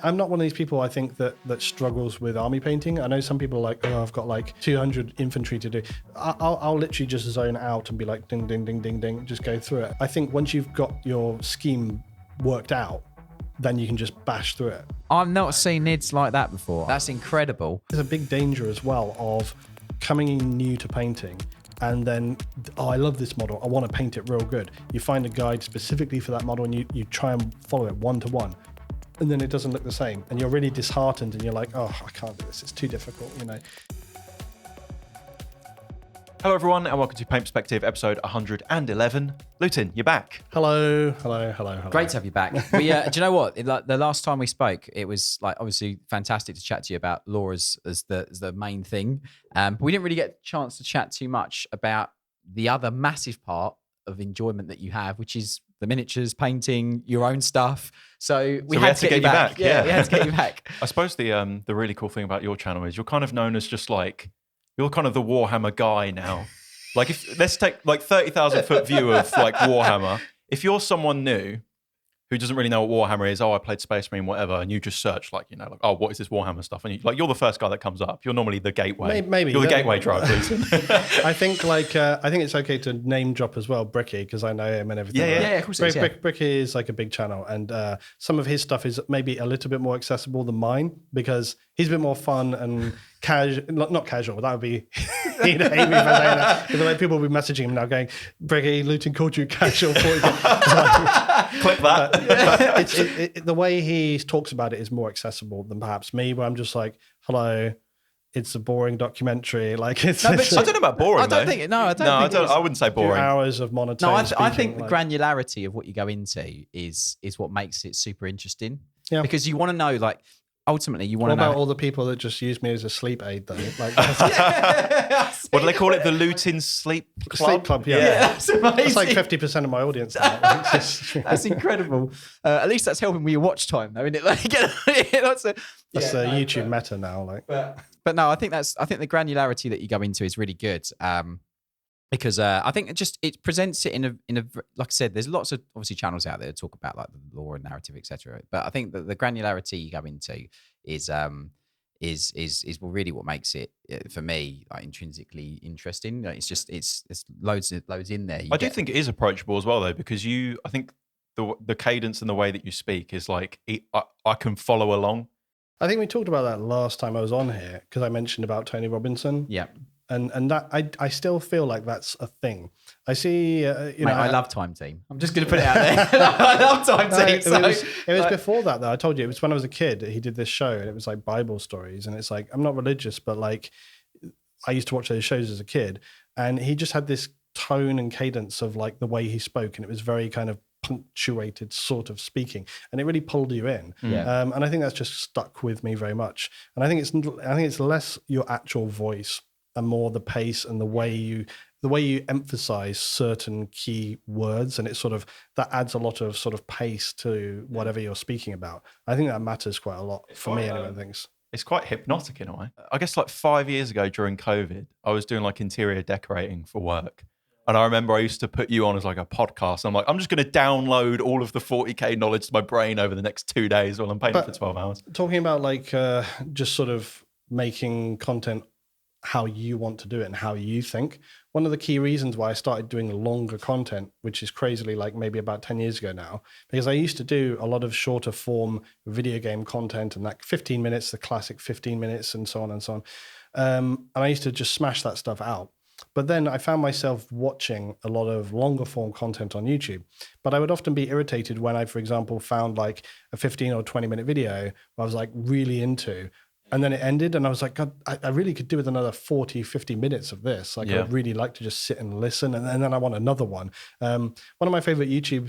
I'm not one of these people, I think, that struggles with army painting. I know some people are like, oh, I've got like 200 infantry to do. I'll literally just zone out and be like, ding, ding, ding, ding, ding, just go through it. I think once you've got your scheme worked out, then you can just bash through it. I've not seen NIDs like that before. That's incredible. There's a big danger as well of coming in new to painting and then, oh, I love this model, I want to paint it real good. You find a guide specifically for that model and you try and follow it one to one. And then it doesn't look the same. And you're really disheartened and you're like, oh, I can't do this. It's too difficult, you know. Hello, everyone, and welcome to Paint Perspective, episode 111. Luetin, you're back. Hello. Great to have you back. Do you know what? The last time we spoke, it was like obviously fantastic to chat to you about law as the main thing. But we didn't really get a chance to chat too much about the other massive part of enjoyment that you have, which is the miniatures, painting, your own stuff. So we had to get you back. Yeah, we had to get you back. I suppose the really cool thing about your channel is you're kind of known as just like, you're kind of the Warhammer guy now. Like, let's take like 30,000 foot view of like Warhammer. If you're someone new who doesn't really know what Warhammer is, oh, I played Space Marine, whatever, and you just search like, you know, like, oh, what is this Warhammer stuff? And you're the first guy that comes up. You're normally the gateway. Maybe you're the gateway drug, please. I think it's okay to name drop as well, Bricky, because I know him and everything. Yeah, of course it is. Bricky is like a big channel, and some of his stuff is maybe a little bit more accessible than mine because he's a bit more fun and casual. Not casual, but that would be he'd hate me for saying that. The way people will be messaging him now, going, "Bricky, Luetin called you casual." Clip that. The way he talks about it is more accessible than perhaps me, where I'm just like, "Hello, it's a boring documentary." Like it's. I don't know about boring. I don't think it. No, I don't. I wouldn't say boring. 2 hours of monotone. No, I speaking, think the like, granularity of what you go into is what makes it super interesting. Yeah. Because you want to know, like, ultimately, you want What to know. about all the people that just use me as a sleep aid, though? Like, What do they call it? The Luetin Sleep Club? Sleep club, yeah. That's amazing. That's like 50% of my audience now. That's incredible. At least that's helping with your watch time, though, isn't it? Like, that's a YouTube meta now. Like, but no, I think the granularity that you go into is really good. Because I think it presents it in a like I said, there's lots of obviously channels out there that talk about like the lore and narrative, etc. But I think that the granularity you go into is really what makes it for me like intrinsically interesting. Like, it's loads in there. I do think it is approachable as well though, because I think the cadence and the way that you speak is like I can follow along. I think we talked about that last time I was on here because I mentioned about Tony Robinson. Yeah. And that I still feel like that's a thing. I see, Mate, I love Time Team. I'm just going to put it out there. I love Time Team. It was before that, though. I told you, it was when I was a kid. He did this show, and it was like Bible stories. And it's like, I'm not religious, but like, I used to watch those shows as a kid. And he just had this tone and cadence of like the way he spoke. And it was very kind of punctuated sort of speaking. And it really pulled you in. Yeah. And I think that's just stuck with me very much. And I think it's less your actual voice and more the pace and the way you emphasize certain key words, and it's sort of that adds a lot of sort of pace to whatever you're speaking about. I think that matters quite a lot for me anyway. Things. It's quite hypnotic in a way. I guess like 5 years ago during COVID, I was doing like interior decorating for work. And I remember I used to put you on as like a podcast. I'm like, I'm just going to download all of the 40K knowledge to my brain over the next 2 days while I'm painting for 12 hours. Talking about like just sort of making content how you want to do it and how you think. One of the key reasons why I started doing longer content, which is crazily like maybe about 10 years ago now, because I used to do a lot of shorter form video game content and like 15 minutes, the classic 15 minutes and so on and so on. And I used to just smash that stuff out. But then I found myself watching a lot of longer form content on YouTube. But I would often be irritated when I, for example, found like a 15 or 20 minute video I was like really into. And then it ended and I was like, God, I really could do with another 40, 50 minutes of this. Like, I'd really like to just sit and listen. And then I want another one. One of my favorite YouTube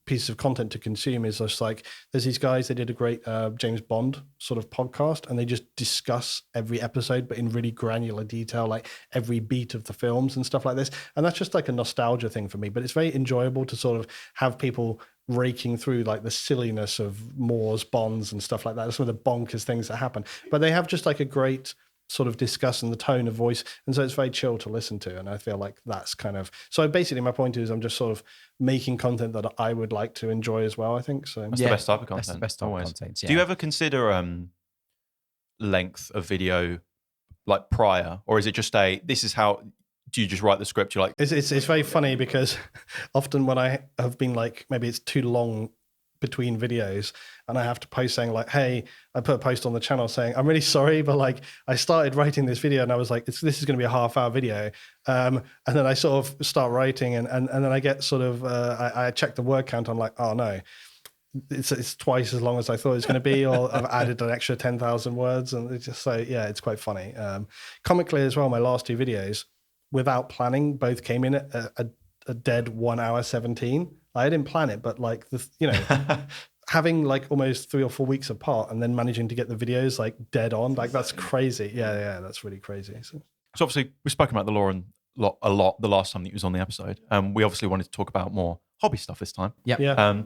pieces of content to consume is just like, there's these guys, they did a great James Bond sort of podcast and they just discuss every episode, but in really granular detail, like every beat of the films and stuff like this. And that's just like a nostalgia thing for me, but it's very enjoyable to sort of have people raking through like the silliness of Moors, Bonds and stuff like that. Some of the bonkers things that happen, but they have just like a great sort of discuss and the tone of voice, and so it's very chill to listen to, and I feel like that's kind of, so basically my point is I'm just sort of making content that I would like to enjoy as well, I think. So That's the best type of content. That's the best type always. of content. Yeah. Do you ever consider length of video like prior, or is it just this is how, do you just write the script? You're like, it's very funny because often when I have been like, maybe it's too long between videos and I have to post saying like, hey, I put a post on the channel saying, I'm really sorry, but like I started writing this video and I was like, this is going to be a half-hour video. And then I sort of start writing and then I get sort of, I check the word count. I'm like, oh no, it's twice as long as I thought it was going to be, or I've added an extra 10,000 words. And it's just so, yeah, it's quite funny. Comically as well, my last 2 videos, without planning, both came in at a dead 1 hour 17. I didn't plan it, but like having like almost 3 or 4 weeks apart and then managing to get the videos like dead on, like that's crazy. Yeah, that's really crazy. So obviously we've spoken about the Luetin a lot the last time that he was on the episode. We obviously wanted to talk about more hobby stuff this time. Yeah.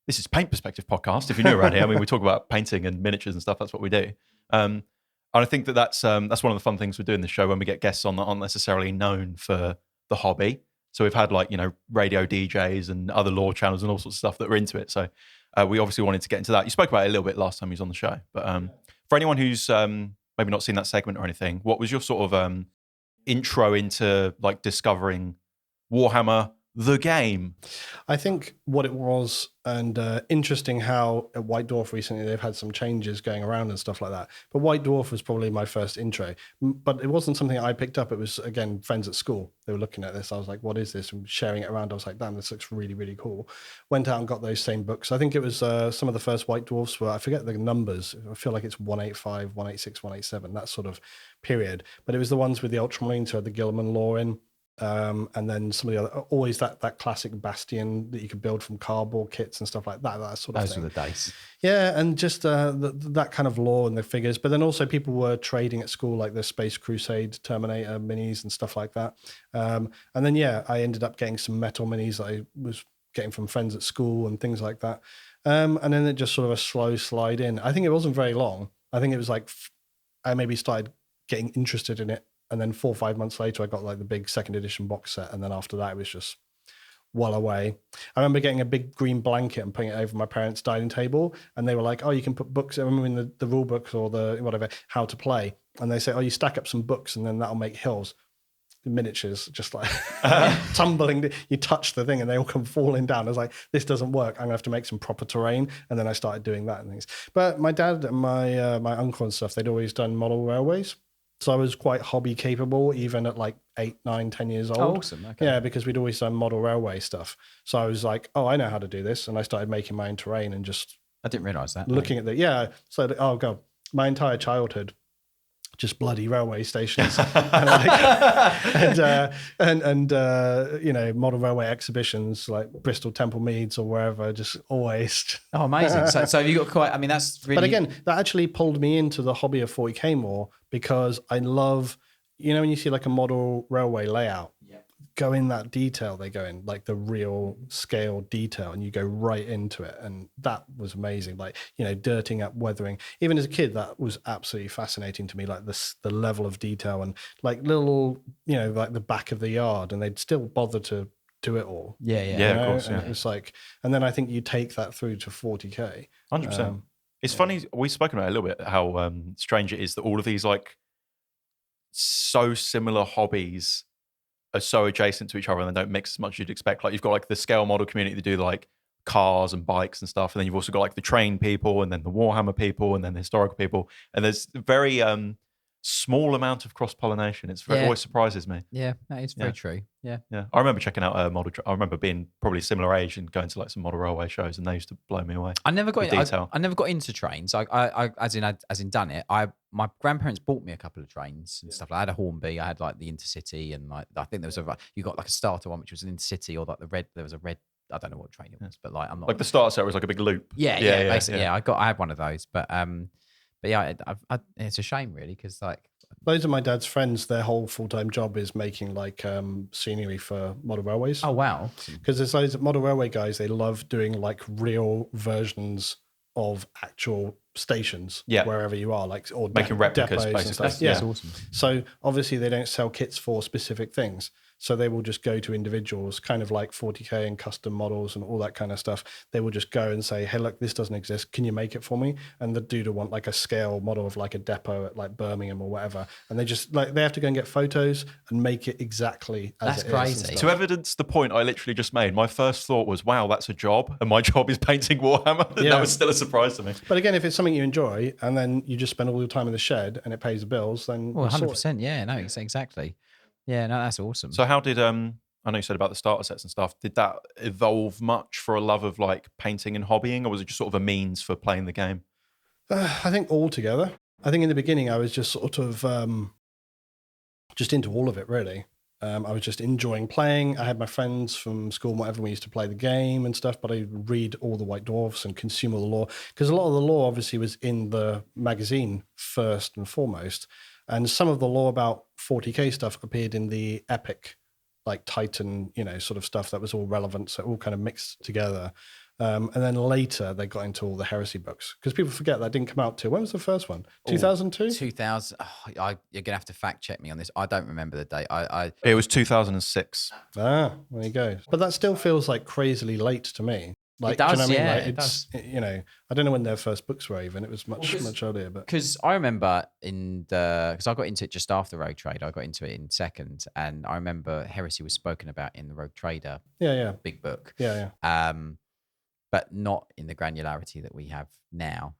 This is Paint Perspective Podcast. If you're new around here, I mean, we talk about painting and miniatures and stuff. That's what we do. And I think that's one of the fun things we do in the show when we get guests on that aren't necessarily known for the hobby. So we've had like, radio DJs and other lore channels and all sorts of stuff that were into it. So we obviously wanted to get into that. You spoke about it a little bit last time he was on the show. But for anyone who's maybe not seen that segment or anything, what was your sort of intro into like discovering Warhammer, the game? I think what it was, and interesting how at White Dwarf recently they've had some changes going around and stuff like that. But White Dwarf was probably my first intro. But it wasn't something I picked up. It was, again, friends at school. They were looking at this. I was like, what is this? And sharing it around. I was like, damn, this looks really, really cool. Went out and got those same books. I think it was some of the first White Dwarfs were, I forget the numbers. I feel like it's 185, 186, 187, that sort of period. But it was the ones with the Ultramarines, so the Gilman Luetin. And then some of the other, always that classic Bastion that you could build from cardboard kits and stuff like that sort of Those thing. were the days. Yeah, and just that kind of lore and the figures. But then also people were trading at school, like the Space Crusade Terminator minis and stuff like that. And then, I ended up getting some metal minis that I was getting from friends at school and things like that. And then it just sort of a slow slide in. I think it wasn't very long. I think it was like I maybe started getting interested in it. And then 4 or 5 months later, I got like the big 2nd edition box set. And then after that, it was just well away. I remember getting a big green blanket and putting it over my parents' dining table. And they were like, oh, you can put books, I remember in the rule books or the whatever, how to play. And they say, oh, you stack up some books and then that'll make hills. The miniatures just like tumbling. You touch the thing and they all come falling down. I was like, this doesn't work. I'm going to have to make some proper terrain. And then I started doing that and things. But my dad and my uncle and stuff, they'd always done model railways. So I was quite hobby capable, even at like 8, 9, 10 years old. Oh, awesome. Okay. Yeah, because we'd always done model railway stuff. So I was like, oh, I know how to do this. And I started making my own terrain and just I didn't realise that. looking at So, oh, God, my entire childhood, just bloody railway stations and model railway exhibitions like Bristol Temple Meads or wherever, just always. Oh, amazing. So you got quite, I mean, that's really. But again, that actually pulled me into the hobby of 40K more because I love, when you see like a model railway layout, go in that detail, they go in like the real scale detail and you go right into it. And that was amazing. Like, dirting up, weathering. Even as a kid, that was absolutely fascinating to me. Like the level of detail and like little, like the back of the yard, and they'd still bother to do it all. Yeah. Of course. Yeah. It's like, and then I think you take that through to 40K. 100%. It's funny. We've spoken about it a little bit, how strange it is that all of these like so similar hobbies are so adjacent to each other and they don't mix as much as you'd expect. Like you've got like the scale model community that do like cars and bikes and stuff, and then you've also got like the train people and then the Warhammer people and then the historical people, and there's a very small amount of cross-pollination. It's very, always surprises me. Yeah, that is very true. Yeah. I remember checking out a model. I remember being probably similar age and going to like some model railway shows, and they used to blow me away. I never got detail. I never got into trains. I as in done it. My grandparents bought me a couple of trains and stuff. I had a Hornby. I had like the Intercity, and like I think there was you got like a starter one which was an Intercity, or like the red. There was a red. I don't know what train it was, but like I'm not like the starter set was like a big loop. Yeah, basically. Yeah, I had one of those, but yeah, it's a shame really because like. Those are my dad's friends. Their whole full-time job is making like scenery for model railways. Oh, wow. Because there's those model railway guys, they love doing like real versions of actual stations Yeah. wherever you are, like or Making replicas, depots and basically. stuff. Yeah, That's awesome. so obviously they don't sell kits for specific things. So they will just go to individuals, kind of like 40K and custom models and all that kind of stuff. They will just go and say, hey, look, this doesn't exist. Can you make it for me? And the dude will want like a scale model of like a depot at like Birmingham or whatever. And they just like, they have to go and get photos and make it exactly as That's it is crazy. and stuff. To evidence the point I literally just made, my first thought was, wow, that's a job. And my job is painting Warhammer. Yeah. That was still a surprise to me. But again, if it's something you enjoy and then you just spend all your time in the shed and it pays the bills, then Well, you sort it. 100%. Yeah, no, exactly. Yeah, no, that's awesome. So how did, I know you said about the starter sets and stuff, did that evolve much for a love of like painting and hobbying, or was it just sort of a means for playing the game? I think all together. I think in the beginning I was just sort of just into all of it, really. I was just enjoying playing. I had my friends from school and whatever, we used to play the game and stuff, but I would read all the White Dwarfs and consume all the lore, because a lot of the lore obviously was in the magazine first and foremost. And some of the lore about 40K stuff appeared in the Epic, like Titan, sort of stuff that was all relevant. So all kind of mixed together. And then later they got into all the heresy books, because people forget that didn't come out till, when was the first one? 2002? 2000. You're gonna have to fact check me on this. I don't remember the date. It was 2006. Ah, there you go. But that still feels like crazily late to me. Like, It does, do you know what I mean? yeah, Like, it it's, I don't know when their first books were even. It was much earlier, but because I remember because I got into it just after Rogue Trader. I got into it in second, and I remember heresy was spoken about in the Rogue Trader yeah. big book. Yeah. But not in the granularity that we have now.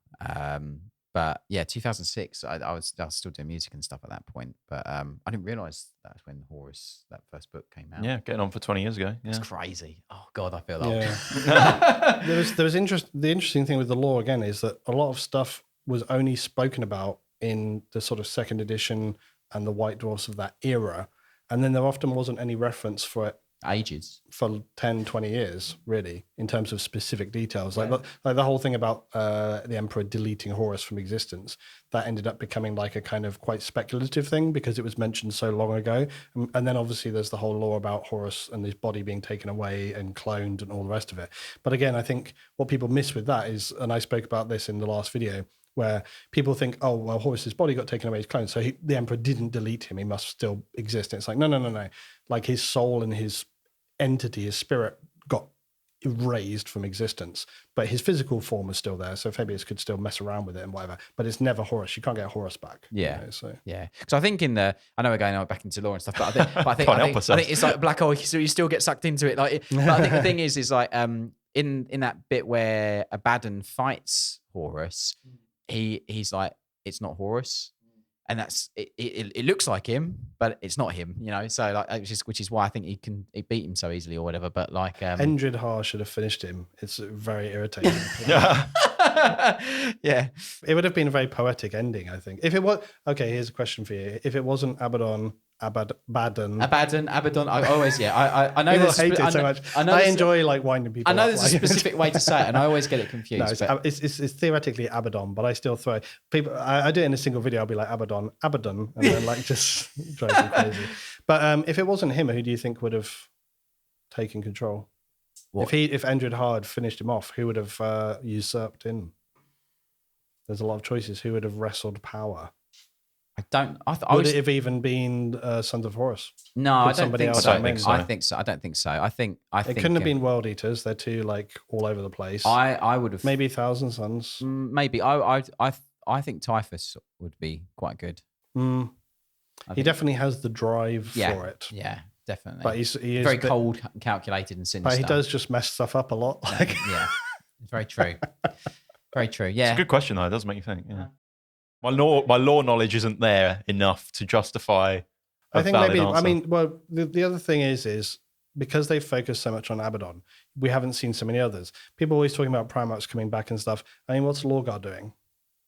But yeah, 2006, I was still doing music and stuff at that point. But I didn't realize that's when Horus, that first book, came out. Yeah, getting on for 20 years ago. It's Yeah. crazy. Oh God, I feel old. Yeah. there was the interesting thing with the lore again is that a lot of stuff was only spoken about in the sort of second edition and the White Dwarfs of that era. And then there often wasn't any reference for it Ages. for 10, 20 years, really, in terms of specific details. Like the whole thing about the Emperor deleting Horus from existence, that ended up becoming like a kind of quite speculative thing because it was mentioned so long ago. And then obviously there's the whole lore about Horus and his body being taken away and cloned and all the rest of it. But again, I think what people miss with that is, and I spoke about this in the last video, where people think, oh, well, Horus's body got taken away, his clone, so the Emperor didn't delete him, he must still exist. And it's like, no. Like his soul and his entity, his spirit got erased from existence, but his physical form is still there. So Fabius could still mess around with it and whatever, but it's never Horus. You can't get Horus back. Yeah. So Yeah. Because I think I know we're going back into lore and stuff, but I think help ourselves. I think it's like a black hole, so you still get sucked into it. Like, but I think the thing is like in that bit where Abaddon fights Horus, he's like, it's not Horus. And that's it looks like him, but it's not him, So like, which is why I think he beat him so easily or whatever. But like, Endrid Har should have finished him. It's very irritating. Yeah, it would have been a very poetic ending, I think. If it was okay, here's a question for you: if it wasn't Abaddon. Abaddon. I always, I know People this. hate it so much. I enjoy like winding people. I know up, there's a specific way to say it, and I always get it confused. No, it's theoretically Abaddon, but I still throw people. I do it in a single video. I'll be like Abaddon, and then like just drives me crazy. But if it wasn't him, who do you think would have taken control? What? If Endrid Har had finished him off, who would have usurped him? There's a lot of choices. Who would have wrestled power? I don't. Would it have even been Sons of Horus? No, I don't think so. I don't think so. I think so. I don't think so. I think it couldn't have been World Eaters. They're too like all over the place. I would have maybe Thousand Sons. Maybe I think Typhus would be quite good. He definitely has the drive for it. Yeah, definitely. But he is very cold, calculated, and sinister. But he does just mess stuff up a lot. Yeah, it's very true. Very true. Yeah, it's a good question though. It does make you think. Yeah. My law knowledge isn't there enough to justify. I think maybe. Answer. I mean, well, the other thing is because they focus so much on Abaddon, we haven't seen so many others. People always talking about Primarchs coming back and stuff. I mean, what's Lorgar doing?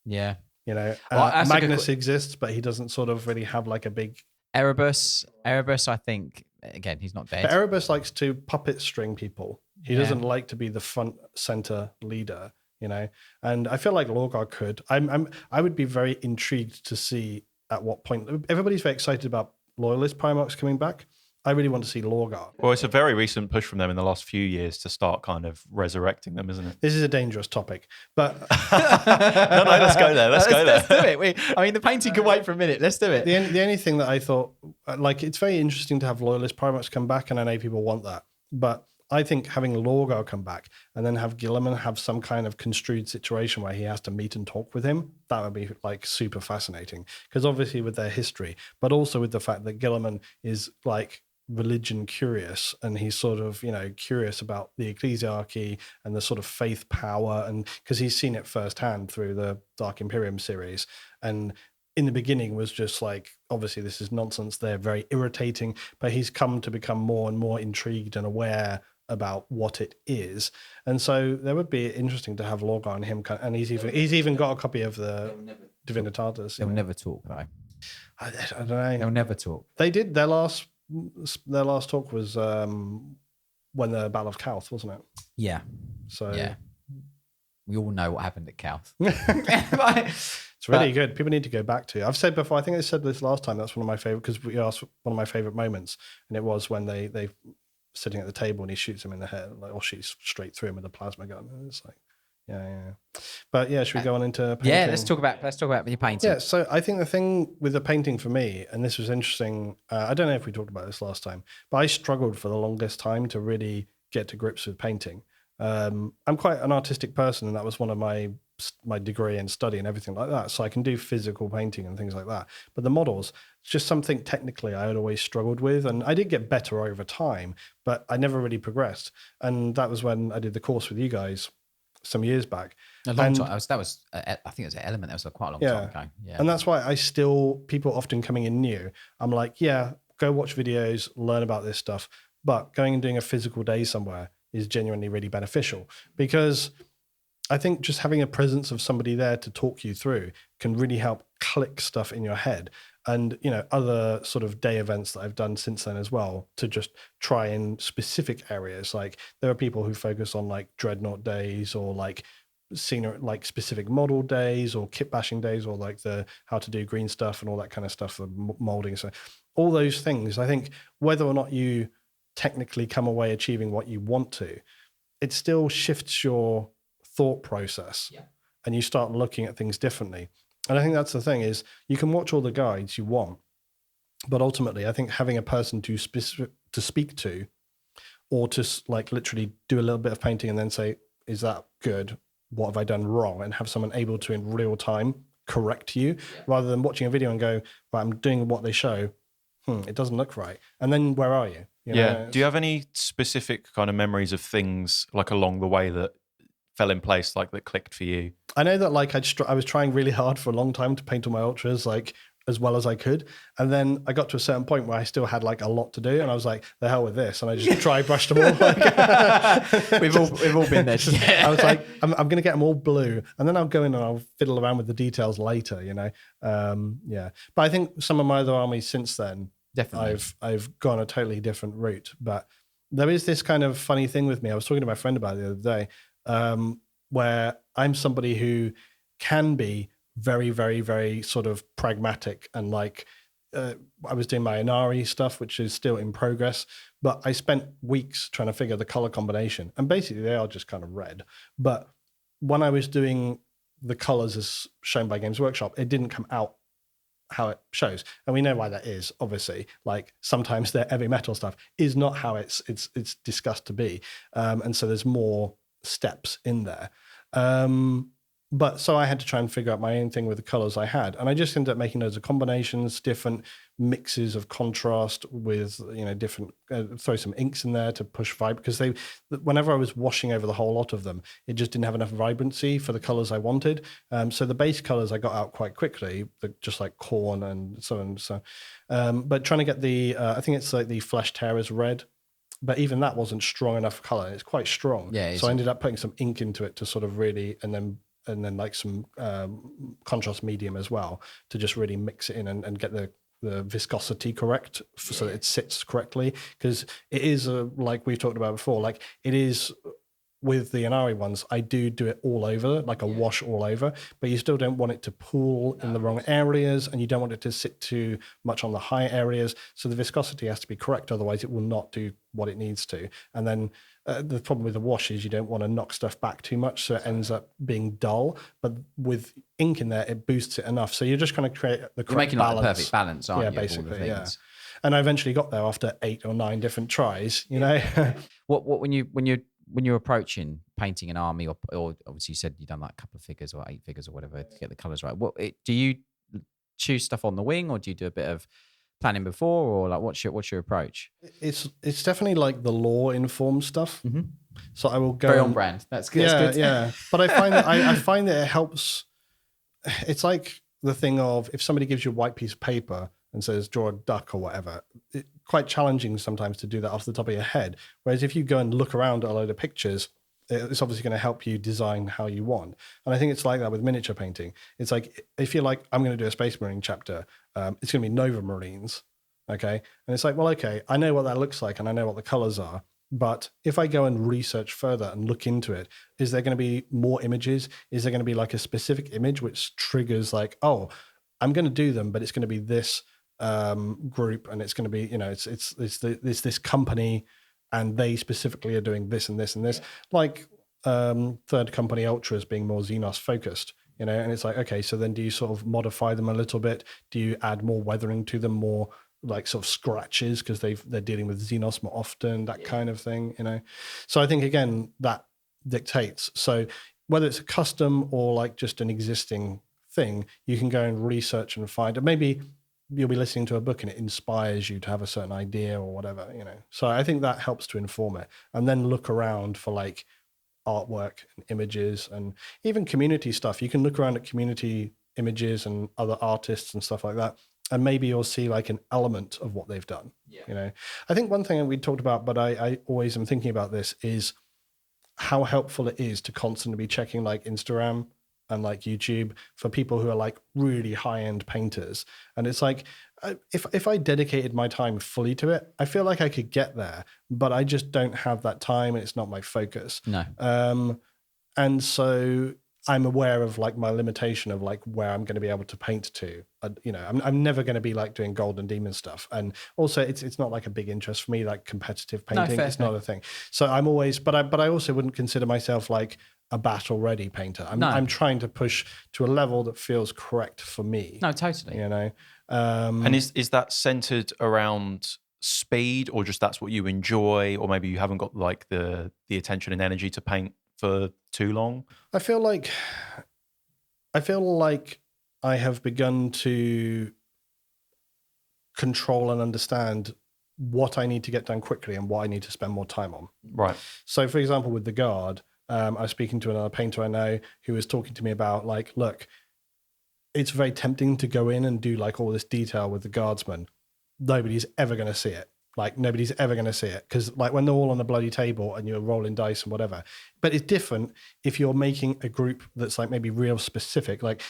Yeah, Magnus exists, but he doesn't sort of really have like a big. Erebus, I think again, he's not dead. But Erebus likes to puppet string people. He doesn't like to be the front center leader. And I feel like Lorgar could. I would be very intrigued to see at what point. Everybody's very excited about Loyalist Primarchs coming back, I really want to see Lorgar. Well, it's a very recent push from them in the last few years to start kind of resurrecting them, isn't it? This is a dangerous topic, but No, let's go there. Let's go there. Let's do it. I mean, the painting can wait for a minute. Let's do it. the only thing that I thought, like, it's very interesting to have loyalist Primarchs come back, and I know people want that, but I think having Lorgar come back and then have Guilliman have some kind of construed situation where he has to meet and talk with him, that would be like super fascinating. Because obviously with their history, but also with the fact that Guilliman is like religion curious, and he's sort of, you know, curious about the ecclesiarchy and the sort of faith power, and because he's seen it firsthand through the Dark Imperium series, and in the beginning was just like, obviously this is nonsense, they're very irritating, but he's come to become more and more intrigued and aware about what it is. And so there would be interesting to have Lorgar and him, and he's even got a copy of the Divinitatis. They'll never talk, though. I don't know. They'll never talk. They did. Their last talk was when the Battle of Calth, wasn't it? Yeah. So yeah. We all know what happened at Calth. It's really good. People need to go back to. I've said before, I think I said this last time, that's one of my favorite, because we asked one of my favorite moments, and it was when they sitting at the table and he shoots him in the head, like, or shoots straight through him with a plasma gun. And it's like, yeah. But yeah, should we go on into painting? Yeah, let's talk about your painting. Yeah, so I think the thing with the painting for me, and this was interesting, I don't know if we talked about this last time, but I struggled for the longest time to really get to grips with painting. I'm quite an artistic person, and that was one of my degree and study and everything like that. So I can do physical painting and things like that. But the models, it's just something technically I had always struggled with. And I did get better over time, but I never really progressed. And that was when I did the course with you guys some years back. A long time. I think it was an Element. That was quite a long time ago. Yeah. And that's why people often coming in new, I'm like, yeah, go watch videos, learn about this stuff. But going and doing a physical day somewhere is genuinely really beneficial, because I think just having a presence of somebody there to talk you through can really help click stuff in your head. And, you know, other sort of day events that I've done since then as well, to just try in specific areas. Like there are people who focus on like Dreadnought days, or like scenery, like specific model days, or kit bashing days, or like the how to do green stuff and all that kind of stuff, the molding. So all those things, I think whether or not you technically come away achieving what you want to, it still shifts your thought process, and you start looking at things differently. And I think that's the thing, is you can watch all the guides you want, but ultimately I think having a person to speak to, or to like literally do a little bit of painting and then say, is that good? What have I done wrong? And have someone able to in real time correct you, rather than watching a video and go, right, I'm doing what they show. It doesn't look right. And then where are you? You know, do you have any specific kind of memories of things like along the way that fell in place, like that clicked for you? I know that like I was trying really hard for a long time to paint all my ultras like as well as I could, and then I got to a certain point where I still had like a lot to do, and I was like, the hell with this, and I just dry brushed them all. Like, we've all been there. I was like, I'm going to get them all blue, and then I'll go in and I'll fiddle around with the details later, you know. But I think some of my other armies since then, definitely, I've gone a totally different route. But there is this kind of funny thing with me. I was talking to my friend about it the other day, where I'm somebody who can be very, very, very sort of pragmatic, and like I was doing my Inari stuff, which is still in progress, but I spent weeks trying to figure the color combination, and basically they are just kind of red. But when I was doing the colors as shown by Games Workshop, it didn't come out how it shows, and we know why that is. Obviously, like sometimes their heavy metal stuff is not how it's discussed to be, and so there's more steps in there. But so I had to try and figure out my own thing with the colors I had, and I just ended up making loads of combinations, different mixes of contrast with, you know, different throw some inks in there to push vibe, because whenever I was washing over the whole lot of them, it just didn't have enough vibrancy for the colors I wanted. So the base colors I got out quite quickly, just like corn and so on. So, but trying to get the I think it's like the Flesh Tearers red. But even that wasn't strong enough color. It's quite strong. Yeah. So I ended up putting some ink into it to sort of really, and then like some contrast medium as well, to just really mix it in and get the viscosity correct, so that it sits correctly. Because it is like we've talked about before, like it is with the Inari ones, I do it all over, like a wash all over, but you still don't want it to pool in the wrong areas, and you don't want it to sit too much on the high areas. So the viscosity has to be correct, otherwise it will not do what it needs to. And then the problem with the wash is you don't want to knock stuff back too much, so it ends up being dull. But with ink in there, it boosts it enough. So you're just going to create the correct You're making balance. like the perfect balance, aren't Yeah, you? basically, of all the yeah. things? And I eventually got there after 8 or 9 different tries, you know. What when you're approaching painting an army, or obviously you said you've done like a couple of figures or 8 figures or whatever to get the colors right. Do you choose stuff on the wing, or do you do a bit of planning before, or like what's your approach? It's definitely like the lore informed stuff. Mm-hmm. So I will go Very on brand. That's good. Yeah, That's good. yeah. But I find that I find that it helps. It's like the thing of if somebody gives you a white piece of paper and says draw a duck or whatever, it's quite challenging sometimes to do that off the top of your head. Whereas if you go and look around at a load of pictures, it's obviously going to help you design how you want. And I think it's like that with miniature painting. It's like, if you're like, I'm going to do a Space Marine chapter, it's going to be Nova Marines. Okay. And it's like, well, okay, I know what that looks like and I know what the colors are. But if I go and research further and look into it, is there going to be more images? Is there going to be like a specific image which triggers like, oh, I'm going to do them, but it's going to be this group, and it's going to be, you know, it's this company, and they specifically are doing this and this and this, like Third Company Ultras being more Xenos focused, you know, and it's like, okay, so then do you sort of modify them a little bit? Do you add more weathering to them, more like sort of scratches because they're dealing with Xenos more often, that kind of thing, you know? So I think again that dictates. So whether it's a custom or like just an existing thing, you can go and research and find, and maybe you'll be listening to a book and it inspires you to have a certain idea or whatever, you know? So I think that helps to inform it, and then look around for like artwork and images and even community stuff. You can look around at community images and other artists and stuff like that, and maybe you'll see like an element of what they've done. You know, I think one thing that we talked about, but I always am thinking about this, is how helpful it is to constantly be checking like Instagram and like YouTube for people who are like really high-end painters. And it's like, if I dedicated my time fully to it, I feel like I could get there, but I just don't have that time and it's not my focus. No. And so I'm aware of like my limitation of like where I'm going to be able to paint to. You know, I'm never going to be like doing Golden Demon stuff. And also it's not like a big interest for me, like competitive painting. It's not a thing. So I'm always, but I also wouldn't consider myself like a battle ready painter. I'm trying to push to a level that feels correct for me. No, totally. You know, and is that centered around speed, or just that's what you enjoy, or maybe you haven't got like the attention and energy to paint for too long? I feel like I have begun to control and understand what I need to get done quickly and what I need to spend more time on. Right. So for example, with the Guard, I was speaking to another painter I know who was talking to me about like, look, it's very tempting to go in and do like all this detail with the Guardsmen. Nobody's ever going to see it. Like nobody's ever going to see it, because like when they're all on a bloody table and you're rolling dice and whatever. But it's different if you're making a group that's like maybe real specific. Like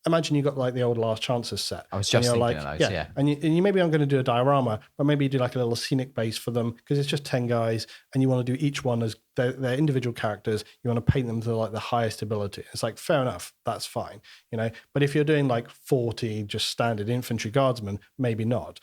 imagine you got like the old Last Chances set. I was just thinking like, of those, yeah. And you maybe I'm going to do a diorama, but maybe you do like a little scenic base for them because it's just 10 guys, and you want to do each one as their individual characters. You want to paint them to like the highest ability. It's like, fair enough, that's fine, you know. But if you're doing like 40 just standard infantry guardsmen, maybe not.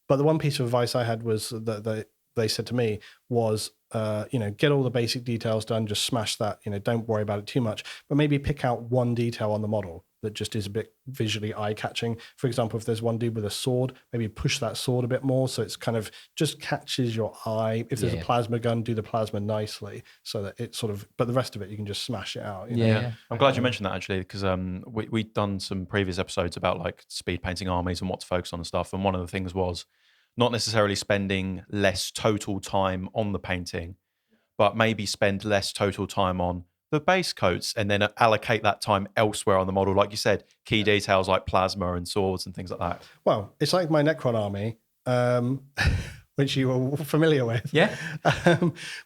But the one piece of advice I had was that they said to me was, you know, get all the basic details done, just smash that, you know, don't worry about it too much, but maybe pick out one detail on the model that just is a bit visually eye-catching. For example, if there's one dude with a sword, maybe push that sword a bit more so it's kind of just catches your eye. If there's a plasma gun, do the plasma nicely so that it sort of, but the rest of it, you can just smash it out. You know? Yeah. I'm glad you mentioned that actually, because we'd done some previous episodes about like speed painting armies and what to focus on and stuff. And one of the things was not necessarily spending less total time on the painting, but maybe spend less total time on the base coats and then allocate that time elsewhere on the model. Like you said, key details like plasma and swords and things like that. Well, it's like my Necron army, which you were familiar with. Yeah.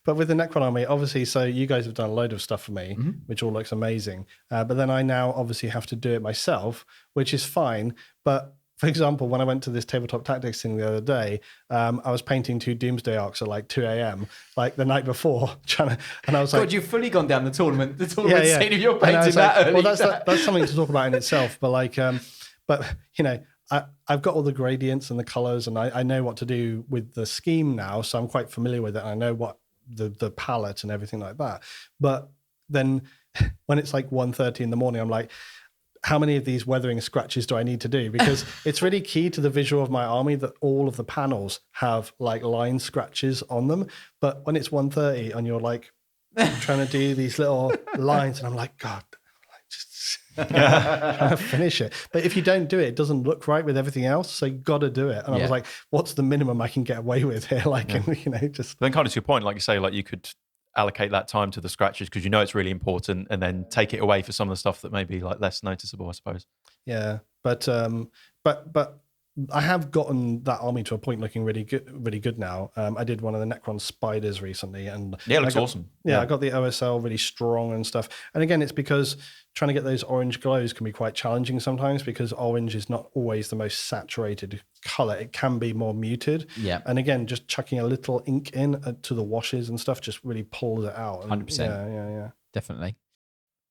But with the Necron army, obviously, so you guys have done a load of stuff for me, which all looks amazing. But then I now obviously have to do it myself, which is fine. But for example, when I went to this tabletop tactics thing the other day, I was painting 2 Doomsday Arcs at like 2 a.m. like the night before, and I was like, God, you've fully gone down the tournament scene if you're And I painting was that like, early. well, that's something to talk about in itself. But like, but you know, I've got all the gradients and the colors, and I know what to do with the scheme now, so I'm quite familiar with it. I know what the palette and everything like that. But then when it's like 1:30 in the morning, I'm like, how many of these weathering scratches do I need to do? Because it's really key to the visual of my army that all of the panels have like line scratches on them. But when it's 1:30 and you're like trying to do these little lines, and I'm like, God, just trying to finish it. But if you don't do it, it doesn't look right with everything else. So you got to do it. And I was like, what's the minimum I can get away with here? Like, and, you know, just. Then kind of to your point, like you say, like you could allocate that time to the scratches because you know it's really important, and then take it away for some of the stuff that may be like less noticeable, I suppose. Yeah, but I have gotten that army to a point looking really good now. I did one of the Necron spiders recently, and it looks awesome. Yeah, I got the OSL really strong and stuff. And again, it's because trying to get those orange glows can be quite challenging sometimes, because orange is not always the most saturated color. It can be more muted. Yeah. And again, just chucking a little ink in to the washes and stuff just really pulls it out. 100%. Yeah. Definitely.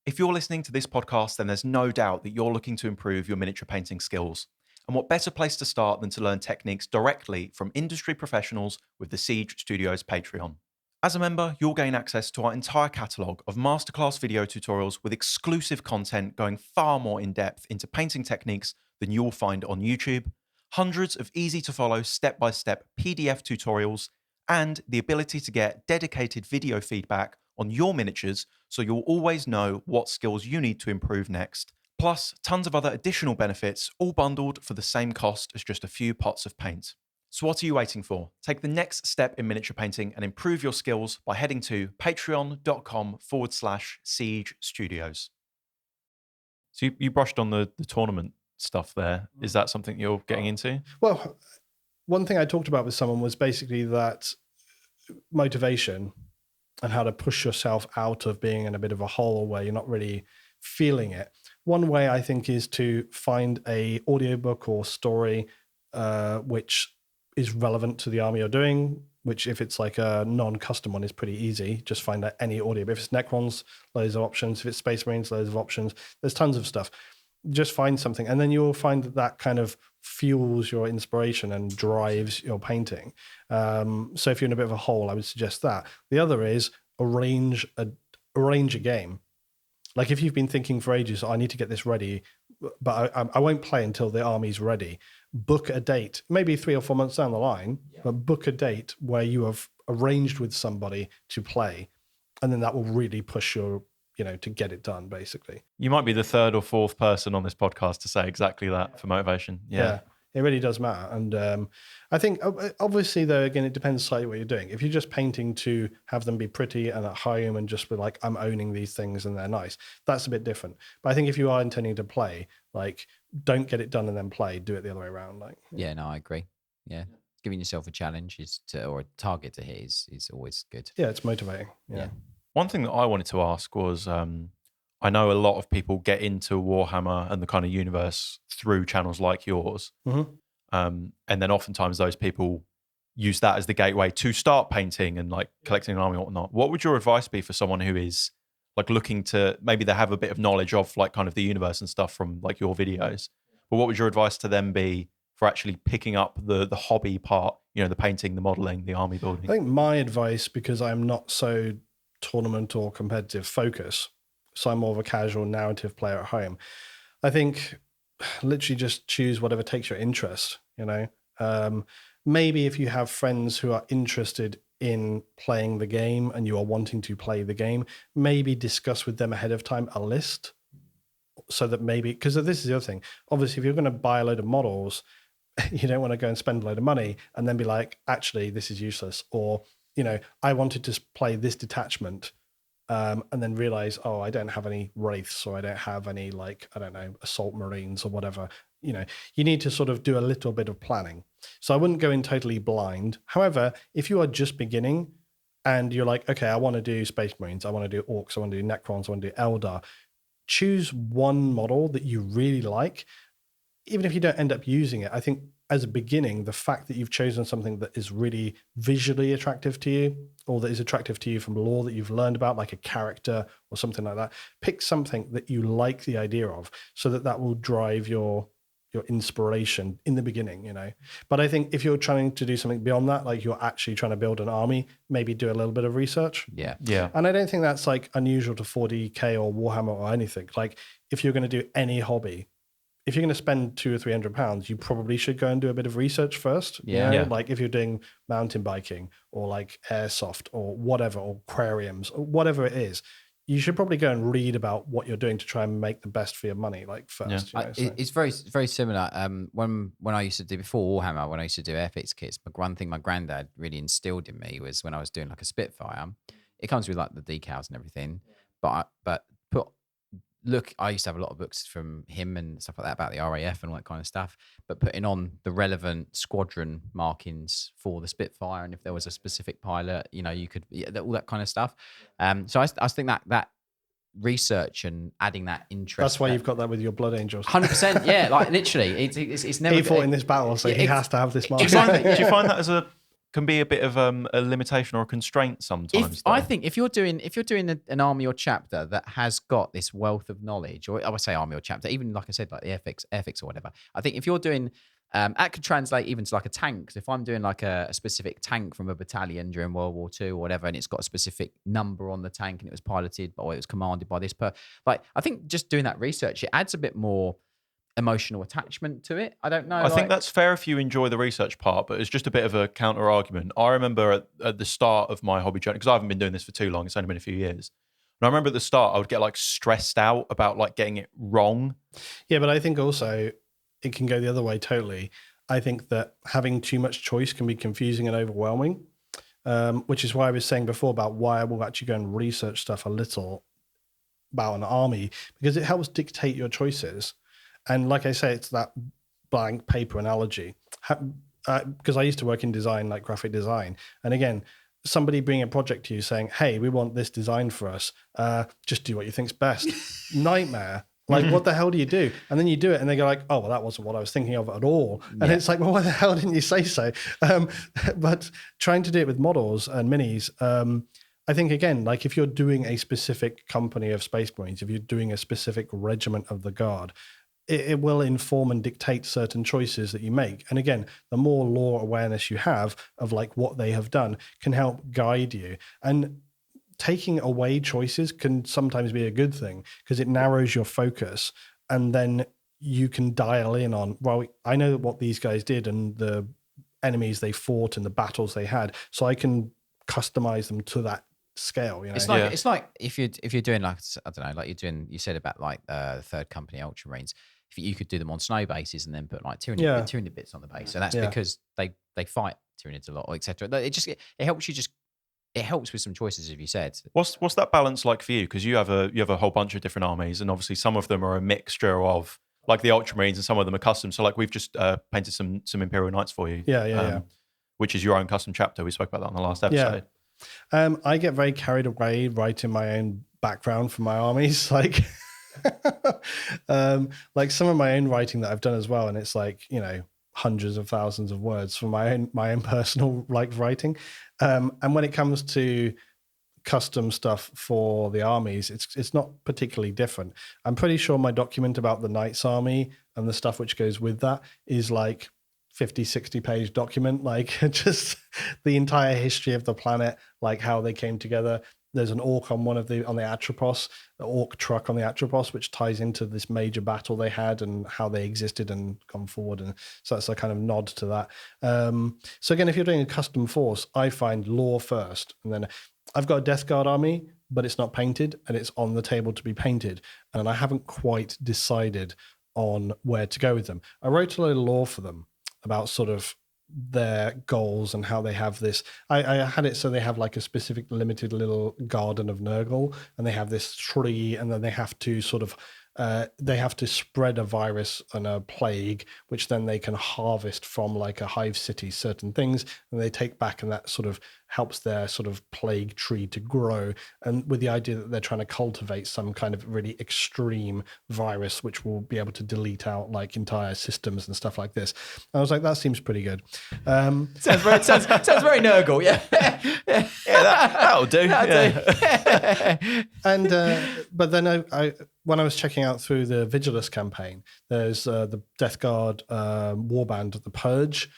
If you're listening to this podcast, then there's no doubt that you're looking to improve your miniature painting skills. And what better place to start than to learn techniques directly from industry professionals with the Siege Studios Patreon. As a member, you'll gain access to our entire catalogue of masterclass video tutorials with exclusive content going far more in depth into painting techniques than you'll find on YouTube, hundreds of easy to follow step-by-step PDF tutorials, and the ability to get dedicated video feedback on your miniatures so you'll always know what skills you need to improve next. Plus, tons of other additional benefits, all bundled for the same cost as just a few pots of paint. So what are you waiting for? Take the next step in miniature painting and improve your skills by heading to patreon.com/Siege Studios. So you brushed on the tournament stuff there. Is that something you're getting into? Well, one thing I talked about with someone was basically that motivation and how to push yourself out of being in a bit of a hole where you're not really feeling it. One way I think is to find a audiobook or story which is relevant to the army you're doing, which if it's like a non-custom one is pretty easy. Just find out any audio. If it's Necrons, loads of options. If it's Space Marines, loads of options. There's tons of stuff. Just find something, and then you'll find that kind of fuels your inspiration and drives your painting. So if you're in a bit of a hole, I would suggest that. The other is arrange a game. Like if you've been thinking for ages, I need to get this ready, but I won't play until the army's ready. Book a date, maybe 3 or 4 months down the line, but book a date where you have arranged with somebody to play, and then that will really push your, to get it done, basically. You might be the 3rd or 4th person on this podcast to say exactly that for motivation. Yeah. It really does matter. And I think, obviously, though, again, it depends slightly what you're doing. If you're just painting to have them be pretty and at home and just be like, I'm owning these things and they're nice, that's a bit different. But I think if you are intending to play, like, don't get it done and then play. Do it the other way around. Yeah, no, I agree. Yeah. Giving yourself a challenge or a target to hit is always good. Yeah, it's motivating. Yeah. One thing that I wanted to ask was, I know a lot of people get into Warhammer and the kind of universe through channels like yours. Mm-hmm. And then oftentimes those people use that as the gateway to start painting and like collecting an army or whatnot. What would your advice be for someone who is like looking to, maybe they have a bit of knowledge of like kind of the universe and stuff from like your videos, but what would your advice to them be for actually picking up the hobby part, the painting, the modeling, the army building? I think my advice, because I'm not so tournament or competitive focus, so I'm more of a casual narrative player at home, I think literally just choose whatever takes your interest, maybe if you have friends who are interested in playing the game and you are wanting to play the game, maybe discuss with them ahead of time a list, so that maybe, because this is the other thing, obviously if you're going to buy a load of models, you don't want to go and spend a load of money and then be like, actually this is useless, or I wanted to play this detachment and then realize, I don't have any wraiths, or I don't have any assault marines or whatever. You need to sort of do a little bit of planning. So I wouldn't go in totally blind. However, if you are just beginning and you're like, okay, I want to do Space Marines, I want to do Orcs, I want to do Necrons, I want to do Eldar, choose one model that you really like. even if you don't end up using it, I think as a beginning, the fact that you've chosen something that is really visually attractive to you, or that is attractive to you from lore that you've learned about, like a character or something like that, pick something that you like the idea of, so that will drive your inspiration in the beginning, you know. But I think if you're trying to do something beyond that, like you're actually trying to build an army, maybe do a little bit of research. Yeah. And I don't think that's like unusual to 40K or Warhammer or anything. Like if you're going to do any hobby, if you're going to spend £200 or £300, you probably should go and do a bit of research first. Yeah. You know? Yeah. Like if you're doing mountain biking or like airsoft or whatever, or aquariums or whatever it is, you should probably go and read about what you're doing to try and make the best for your money, like first. Yeah. You know, so. It's very similar. When I used to do, before Warhammer, when I used to do FX kits, but one thing my granddad really instilled in me was when I was doing like a Spitfire. It comes with like the decals and everything, but I used to have a lot of books from him and stuff like that about the RAF and all that kind of stuff, but putting on the relevant squadron markings for the Spitfire, and if there was a specific pilot, you know, you could, all that kind of stuff. So I think that research and adding that interest. That's why you've got that with your Blood Angels. 100%, yeah, like literally, it's never. He fought in this battle, so he has to have this mark. Do you find that can be a bit of a limitation or a constraint sometimes? I think if you're doing an army or chapter that has got this wealth of knowledge, or I would say army or chapter, even like I said, like the FX or whatever, I think if you're doing, that could translate even to like a tank. Because if I'm doing like a specific tank from a battalion during World War II or whatever, and it's got a specific number on the tank and it was piloted or it was commanded by this like, I think just doing that research, it adds a bit more emotional attachment to it. I don't know. I think that's fair if you enjoy the research part, but it's just a bit of a counter argument. I remember at the start of my hobby journey, because I haven't been doing this for too long, it's only been a few years. And I remember at the start, I would get like stressed out about like getting it wrong. Yeah, but I think also it can go the other way totally. I think that having too much choice can be confusing and overwhelming, which is why I was saying before about why I will actually go and research stuff a little about an army, because it helps dictate your choices. And like I say, it's that blank paper analogy. Because I used to work in design, like graphic design. And again, somebody bringing a project to you saying, hey, we want this design for us. Just do what you think's best. Nightmare. Like, what the hell do you do? And then you do it and they go like, oh, well, that wasn't what I was thinking of at all. And it's like, well, why the hell didn't you say so? But trying to do it with models and minis, I think, again, like if you're doing a specific company of Space Marines, if you're doing a specific regiment of the Guard, it will inform and dictate certain choices that you make. And again, the more lore awareness you have of like what they have done can help guide you. And taking away choices can sometimes be a good thing because it narrows your focus, and then you can dial in on, well, I know what these guys did and the enemies they fought and the battles they had, so I can customize them to that scale. You know? It's like if you're doing like, I don't know, like you said about like the third company Ultramarines. If you could do them on snow bases and then put like Tyranid bits on the base, so that's because they fight Tyranids a lot, or etc. It helps with some choices, as you said. What's that balance like for you? Because you have a whole bunch of different armies, and obviously some of them are a mixture of like the Ultramarines, and some of them are custom. So like we've just painted some Imperial Knights for you, which is your own custom chapter. We spoke about that on the last episode. I get very carried away writing my own background for my armies, like. Like some of my own writing that I've done as well, and it's like, you know, hundreds of thousands of words for my own personal like writing. And when it comes to custom stuff for the armies, it's not particularly different. I'm pretty sure my document about the Knights Army and the stuff which goes with that is like 50-60 page document, like just the entire history of the planet, like how they came together. There's an orc on the Atropos, the orc truck on the Atropos, which ties into this major battle they had and how they existed and gone forward. And so that's a kind of nod to that. So again, if you're doing a custom force, I find lore first. And then I've got a Death Guard army, but it's not painted and it's on the table to be painted. And I haven't quite decided on where to go with them. I wrote a little lore for them about sort of their goals and how they have this. I had it so they have like a specific limited little garden of Nurgle, and they have this tree, and then they have to sort of they have to spread a virus and a plague, which then they can harvest from like a hive city, certain things, and they take back, and that sort of helps their sort of plague tree to grow, and with the idea that they're trying to cultivate some kind of really extreme virus which will be able to delete out like entire systems and stuff like this. I was like, that seems pretty good. Sounds very Nurgle, yeah. That'll do. And but then I when I was checking out through the Vigilus campaign, there's the Death Guard warband, the Purge,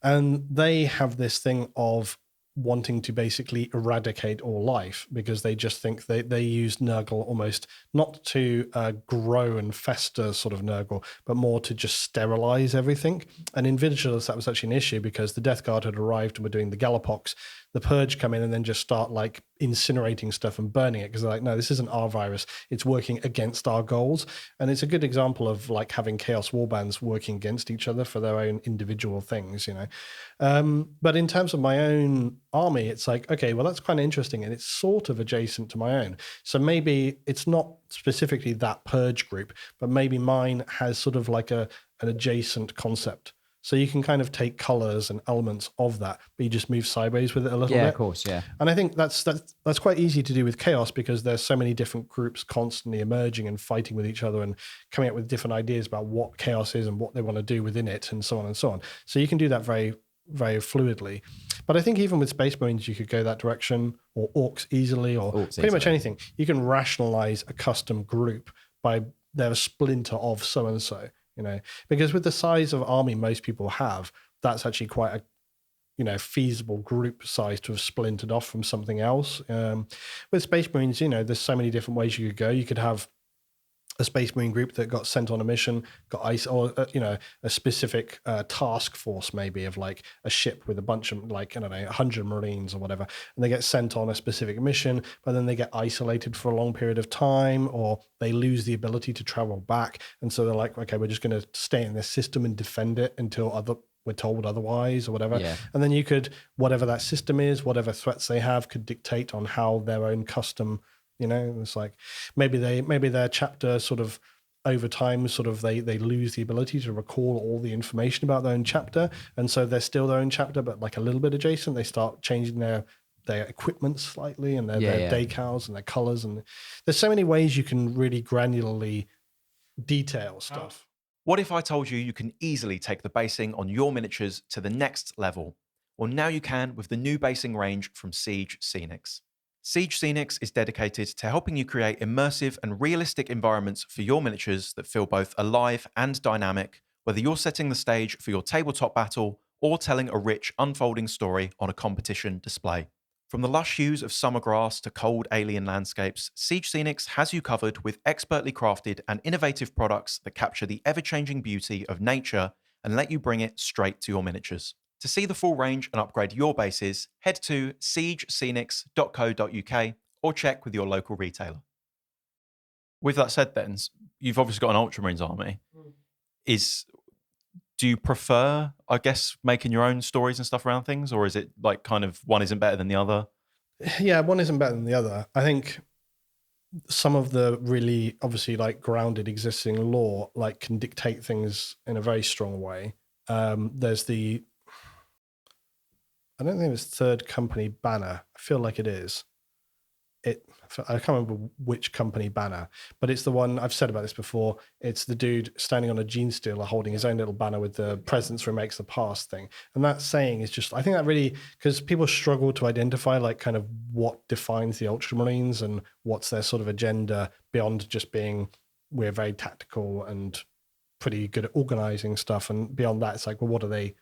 and they have this thing of wanting to basically eradicate all life, because they just think they use Nurgle almost not to grow and fester sort of Nurgle, but more to just sterilize everything. And in Vigilus, that was actually an issue because the Death Guard had arrived and were doing the Gallowpox. The Purge come in and then just start like incinerating stuff and burning it, because they're like, no, this isn't our virus. It's working against our goals. And it's a good example of like having Chaos Warbands working against each other for their own individual things, you know. But in terms of my own army, it's like, okay, well, that's kind of interesting. And it's sort of adjacent to my own. So maybe it's not specifically that Purge group, but maybe mine has sort of like an adjacent concept. So you can kind of take colors and elements of that, but you just move sideways with it a little bit. Yeah, of course, yeah. And I think that's quite easy to do with Chaos, because there's so many different groups constantly emerging and fighting with each other and coming up with different ideas about what Chaos is and what they want to do within it, and so on and so on. So you can do that very, very fluidly. But I think even with Space Marines, you could go that direction, or Orcs easily, or pretty much anything. You can rationalize a custom group by they're a splinter of so and so. You know, because with the size of army most people have, that's actually quite a, you know, feasible group size to have splintered off from something else. With Space Marines, you know, there's so many different ways you could go. You could have a Space Marine group that got sent on a mission, got ice, or you know, a specific task force maybe of like a ship with a bunch of like, I don't know, 100 Marines or whatever, and they get sent on a specific mission, but then they get isolated for a long period of time, or they lose the ability to travel back, and so they're like, okay, we're just going to stay in this system and defend it until we're told otherwise or whatever. Yeah. And then you could, whatever that system is, whatever threats they have, could dictate on how their own custom. You know, it's like maybe their chapter sort of over time sort of they lose the ability to recall all the information about their own chapter, and so they're still their own chapter, but like a little bit adjacent. They start changing their equipment slightly and their decals and their colors, and there's so many ways you can really granularly detail stuff. What if I told you can easily take the basing on your miniatures to the next level? Well, now you can with the new basing range from Siege Scenics. Siege Scenics is dedicated to helping you create immersive and realistic environments for your miniatures that feel both alive and dynamic, whether you're setting the stage for your tabletop battle or telling a rich, unfolding story on a competition display. From the lush hues of summer grass to cold alien landscapes, Siege Scenics has you covered with expertly crafted and innovative products that capture the ever-changing beauty of nature and let you bring it straight to your miniatures. To see the full range and upgrade your bases, head to siegescenics.co.uk or check with your local retailer. With that said then, you've obviously got an Ultramarines army. Do you prefer, I guess, making your own stories and stuff around things, or is it like kind of one isn't better than the other? Yeah, one isn't better than the other. I think some of the really obviously like grounded existing lore like can dictate things in a very strong way. There's I don't think it's Third Company banner. I feel like it is. I can't remember which company banner, but it's the one, I've said about this before. It's the dude standing on a gene stealer holding his own little banner with the presence remakes the past thing. And that saying is just, I think that really, because people struggle to identify like kind of what defines the Ultramarines and what's their sort of agenda beyond just being, we're very tactical and pretty good at organizing stuff. And beyond that, it's like, well, what do they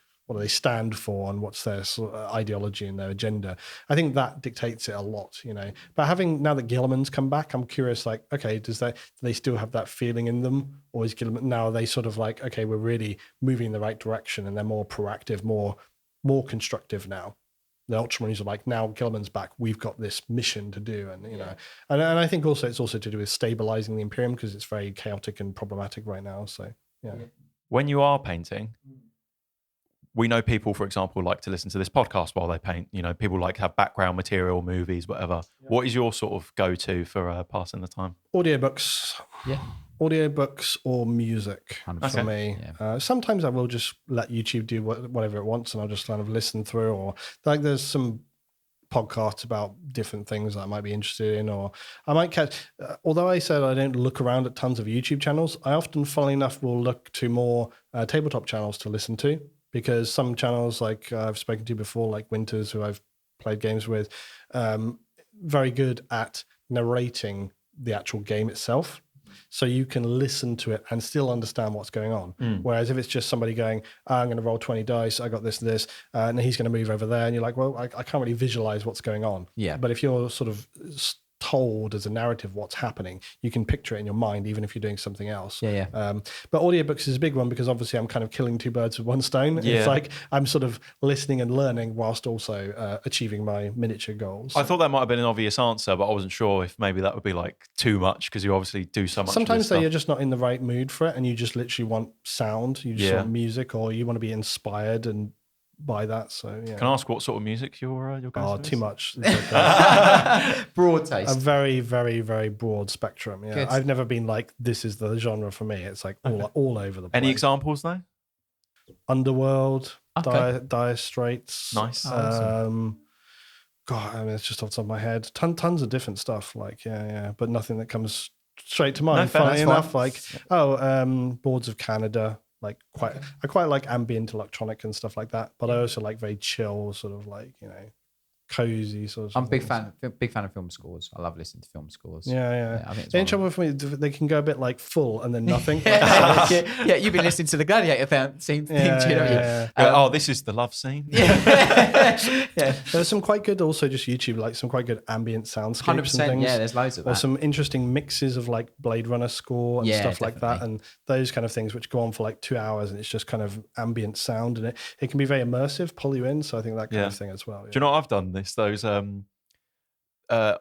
stand for and what's their sort of ideology and their agenda? I think that dictates it a lot, you know. But having, now that Guilliman's come back, I'm curious, like, okay, do they still have that feeling in them? Or is Guilliman, now are they sort of like, okay, we're really moving in the right direction and they're more proactive, more constructive now? The Ultramarines are like, now Guilliman's back, we've got this mission to do. And, you know, and I think also it's also to do with stabilizing the Imperium because it's very chaotic and problematic right now. So, yeah. When you are painting, we know people, for example, like to listen to this podcast while they paint. You know, people like have background material, movies, whatever. Yeah. What is your sort of go-to for passing the time? Audiobooks. Yeah. Audiobooks or music for me. Yeah. Sometimes I will just let YouTube do whatever it wants and I'll just kind of listen through, or like there's some podcasts about different things that I might be interested in, or I might catch. Although I said I don't look around at tons of YouTube channels, I often, funnily enough, will look to more tabletop channels to listen to, because some channels, like I've spoken to before, like Winters, who I've played games with, very good at narrating the actual game itself. So you can listen to it and still understand what's going on. Whereas if it's just somebody going, I'm going to roll 20 dice, I got this, and he's going to move over there, and you're like, well, I can't really visualize what's going on. Yeah. But if you're sort of told as a narrative what's happening, you can picture it in your mind, even if you're doing something else. Yeah. But audiobooks is a big one, because obviously I'm kind of killing two birds with one stone. Yeah. It's like I'm sort of listening and learning whilst also achieving my miniature goals. I thought that might have been an obvious answer, but I wasn't sure if maybe that would be like too much, because you obviously do so much. Sometimes of this you're stuff. just not in the right mood for it, and you just literally want sound, you just want music, or you want to be inspired and by that. So yeah. Can I ask what sort of music you're going Oh, to too much. It's like Broad a taste. very, very, very broad spectrum. Yeah, Good. I've never been like, this is the genre for me. It's like all over the place. Any examples though? Underworld, Okay. Dire Straits. Nice. God, I mean, it's just off the top of my head. Tons of different stuff. Like, yeah, but nothing that comes straight to mind. fair, Funny that's enough, fine. like Boards of Canada. Like I quite like ambient electronic and stuff like that. But I also like very chill, sort of like, cozy sort of. I'm a big things. fan of film scores. I love listening to film scores. Yeah. I think it's The one only of trouble for me, they can go a bit like full and then nothing. yeah, you've been listening to the Gladiator theme, Yeah. This is the love scene. yeah. There's some quite good, also just YouTube, like some quite good ambient soundscapes 100%. and things. Yeah, there's loads of Or that. some interesting mixes of like Blade Runner score and Yeah, stuff like that, definitely. and those kind of things which go on for like 2 hours, and it's just kind of ambient sound, and it can be very immersive, pull you in. So I think that kind of thing as well. Do you know what I've done? Those I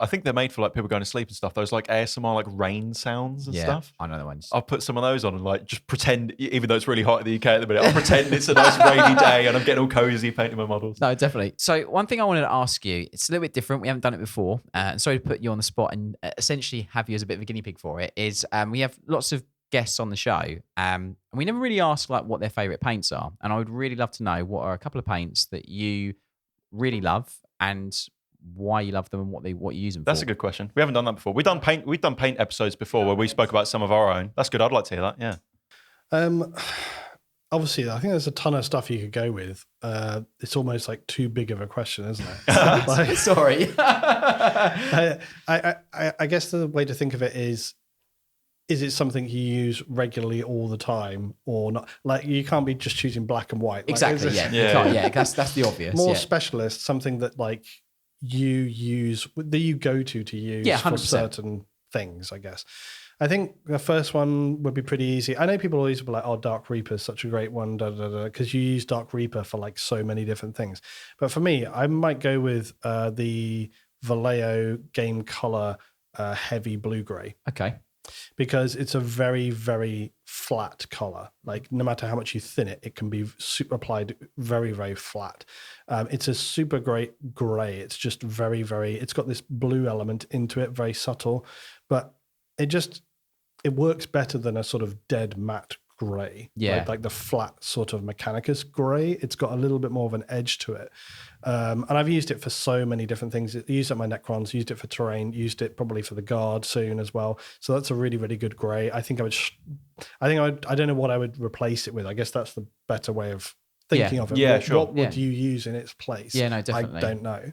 think they're made for like people going to sleep and stuff. Those like ASMR, like rain sounds and stuff. I know the ones. I'll put some of those on and like just pretend, even though it's really hot in the UK at the minute, I'll pretend it's a nice rainy day and I'm getting all cozy painting my models. No, definitely. So one thing I wanted to ask you, it's a little bit different. We haven't done it before. Sorry to put you on the spot and essentially have you as a bit of a guinea pig for it, is we have lots of guests on the show and we never really ask like what their favourite paints are. And I would really love to know what are a couple of paints that you really love and why you love them and what you use them for. That's a good question. We haven't done that before. We've done paint episodes before where we spoke about some of our own. That's good. I'd like to hear that. Yeah. Obviously, I think there's a ton of stuff you could go with. It's almost like too big of a question, isn't it? Like, Sorry. I guess the way to think of it is it something you use regularly all the time or not? Like, you can't be just choosing black and white. Like, Exactly. is it- Yeah. That's the obvious. More yeah. specialist, something that like you use, that you go to use Yeah, for 100%. certain things, I guess. I think the first one would be pretty easy. I know people always be like, oh, Dark Reaper is such a great one, because you use Dark Reaper for like so many different things. But for me, I might go with the Vallejo Game Color Heavy Blue-Gray. Okay. Because it's a very, very flat color. Like, no matter how much you thin it, it can be applied very, very flat. It's a super great gray. It's just very, very, it's got this blue element into it, very subtle, but it works better than a sort of dead matte gray. Yeah. Like the flat sort of Mechanicus gray. It's got a little bit more of an edge to it. And I've used it for so many different things. Used it on my Necrons, used it for terrain, used it probably for the Guard soon as well. So that's a really, really good gray. I don't know what I would replace it with. I guess that's the better way of thinking of it. Yeah, What, sure. what would you use in its place? Yeah, no, definitely. I don't know,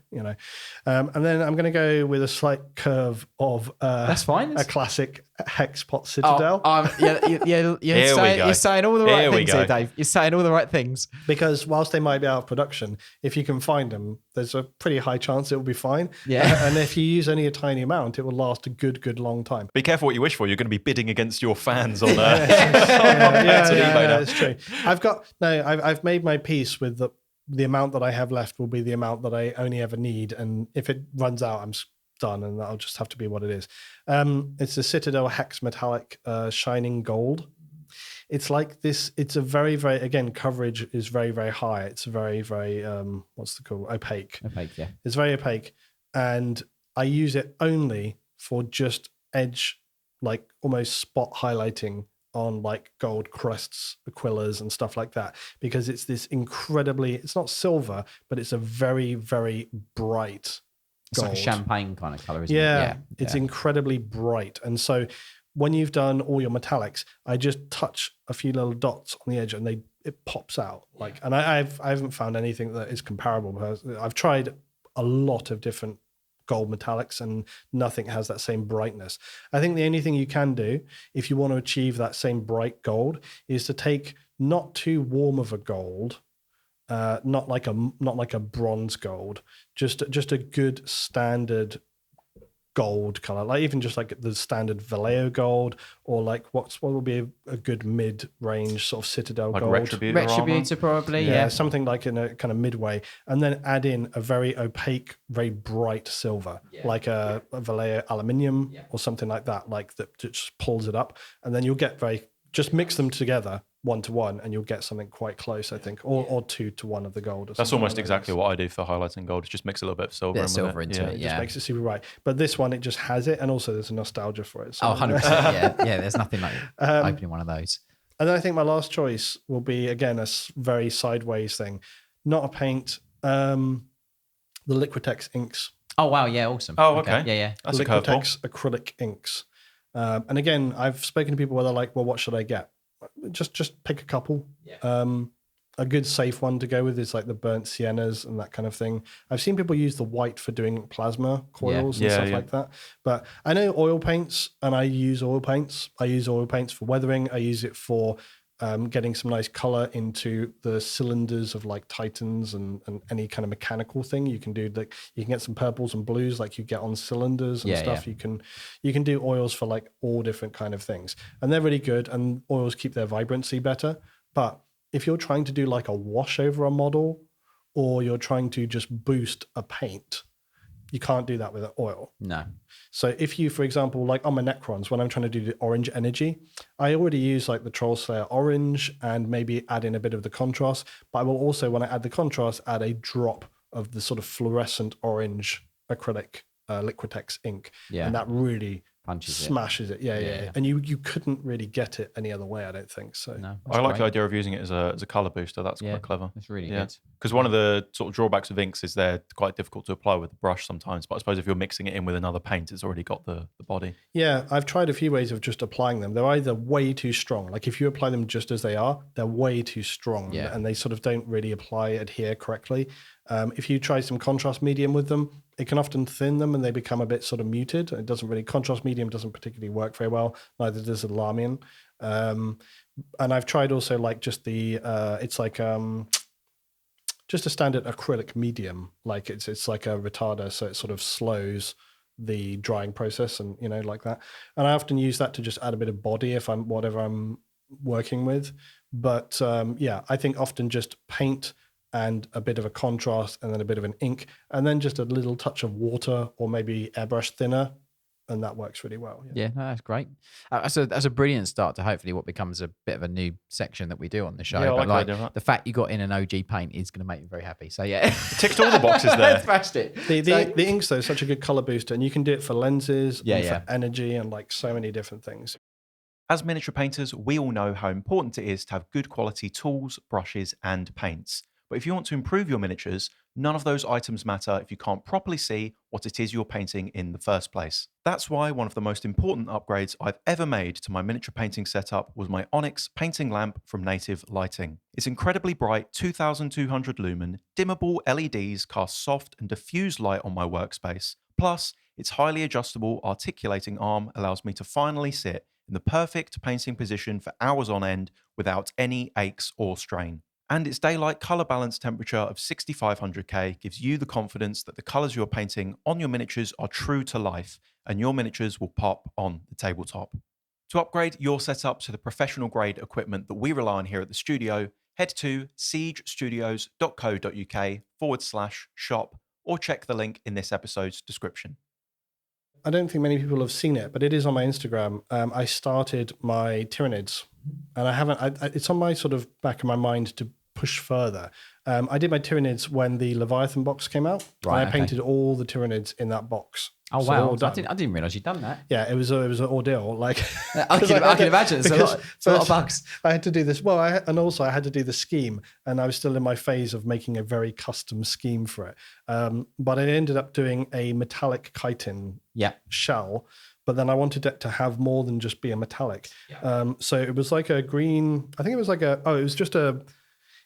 and then I'm going to go with a slight curve of That's fine. a classic Hexpot Citadel. You're saying all the right Here we things go. here, Dave. You're saying all the right things. Because whilst they might be out of production, if you can find them, there's a pretty high chance it will be fine. Yeah. And if you use only a tiny amount, it will last a good long time. Be careful what you wish for. You're going to be bidding against your fans on Yeah, it's true. I've made my peace with the amount that I have left will be the amount that I only ever need. And if it runs out, I'm done, and that'll just have to be what it is. It's a Citadel Hex Metallic Shining Gold. It's like this. It's a very, very, again, coverage is very, very high. It's very, very, opaque. Opaque, yeah. It's very opaque. And I use it only for just edge, like almost spot highlighting on like gold crests, aquillas and stuff like that, because it's this incredibly, it's not silver, but it's a very, very bright It's like a gold. champagne kind of color, isn't it? Yeah, it's incredibly bright. And so when you've done all your metallics, I just touch a few little dots on the edge and it pops out. And I haven't found anything that is comparable. I've tried a lot of different gold metallics and nothing has that same brightness. I think the only thing you can do if you want to achieve that same bright gold is to take not too warm of a gold, not like a bronze gold, just a good standard gold color, like even just like the standard Vallejo gold, or like what would be a good mid-range sort of Citadel like gold. Retributor probably, yeah. Something like in a kind of midway, and then add in a very opaque, very bright silver, like a Vallejo aluminium or something like that, like that just pulls it up, and then you'll get just mix them together 1-to-1 and you'll get something quite close, I think, or 2-to-1 of the gold. That's almost exactly what I do for highlighting gold. Is just mix a little bit of silver, into it. It just makes it super bright. But this one, it just has it, and also there's a nostalgia for it. So 100%. Yeah. There's nothing like opening one of those. And then I think my last choice will be, again, a very sideways thing, not a paint, the Liquitex inks. Oh wow, yeah, awesome. Oh, okay. Yeah. That's a curveball. Liquitex acrylic inks. And again, I've spoken to people where they're like, well, what should I get? Just pick a couple. A good safe one to go with is like the burnt siennas and that kind of thing. I've seen people use the white for doing plasma coils and stuff like that. But I know oil paints, and I use oil paints. I use oil paints for weathering. I use it for getting some nice color into the cylinders of like Titans and any kind of mechanical thing. You can do like, you can get some purples and blues like you get on cylinders and stuff. You can do oils for like all different kind of things, and they're really good, and oils keep their vibrancy better. But if you're trying to do like a wash over a model, or you're trying to just boost a paint, you can't do that with an oil. No. So if you, for example, like on my Necrons, when I'm trying to do the orange energy, I already use like the Troll Slayer orange and maybe add in a bit of the contrast. But I will also, when I add the contrast, add a drop of the sort of fluorescent orange acrylic Liquitex ink. Yeah. And that really punches smashes it. Yeah. And you couldn't really get it any other way, I don't think. So no, I like the idea of using it as a color booster. That's quite clever. It's really good. Because one of the sort of drawbacks of inks is they're quite difficult to apply with the brush sometimes. But I suppose if you're mixing it in with another paint, it's already got the body. Yeah, I've tried a few ways of just applying them. They're either way too strong. Like if you apply them just as they are, they're way too strong, and they sort of don't really adhere correctly. If you try some contrast medium with them, it can often thin them and they become a bit sort of muted. It doesn't really, contrast medium doesn't particularly work very well. Neither does the Lamian. And I've tried also like just the, it's like just a standard acrylic medium. Like it's like a retarder, so it sort of slows the drying process and, like that. And I often use that to just add a bit of body if whatever I'm working with. But I think often just paint and a bit of a contrast and then a bit of an ink and then just a little touch of water or maybe airbrush thinner, and that works really well. Yeah, no, that's great. That's a brilliant start to hopefully what becomes a bit of a new section that we do on the show. Yeah, but the fact you got in an OG paint is going to make me very happy. So yeah, ticked all the boxes there. Smashed it. The inks though is such a good color booster, and you can do it for lenses, for energy, and like so many different things. As miniature painters, we all know how important it is to have good quality tools, brushes, and paints. But if you want to improve your miniatures, none of those items matter if you can't properly see what it is you're painting in the first place. That's why one of the most important upgrades I've ever made to my miniature painting setup was my Onyx painting lamp from Native Lighting. Its incredibly bright 2200 lumen, dimmable LEDs cast soft and diffused light on my workspace. Plus, its highly adjustable articulating arm allows me to finally sit in the perfect painting position for hours on end without any aches or strain. And its daylight colour balance temperature of 6500K gives you the confidence that the colours you're painting on your miniatures are true to life and your miniatures will pop on the tabletop. To upgrade your setup to the professional grade equipment that we rely on here at the studio, head to siegestudios.co.uk/shop or check the link in this episode's description. I don't think many people have seen it, but it is on my Instagram. I started my tyranids, and I haven't. It's on my sort of back of my mind to push further. I did my Tyranids when the Leviathan box came out. Right, And I painted all the Tyranids in that box. Oh, So they're wow. all I done. didn't realize you'd done that. Yeah, it was an ordeal. Like I can imagine. It's a lot of bugs. I had to do this. Well, and also I had to do the scheme, and I was still in my phase of making a very custom scheme for it. But I ended up doing a metallic chitin shell. But then I wanted it to have more than just be a metallic. Yeah. So it was like a green. I think it was like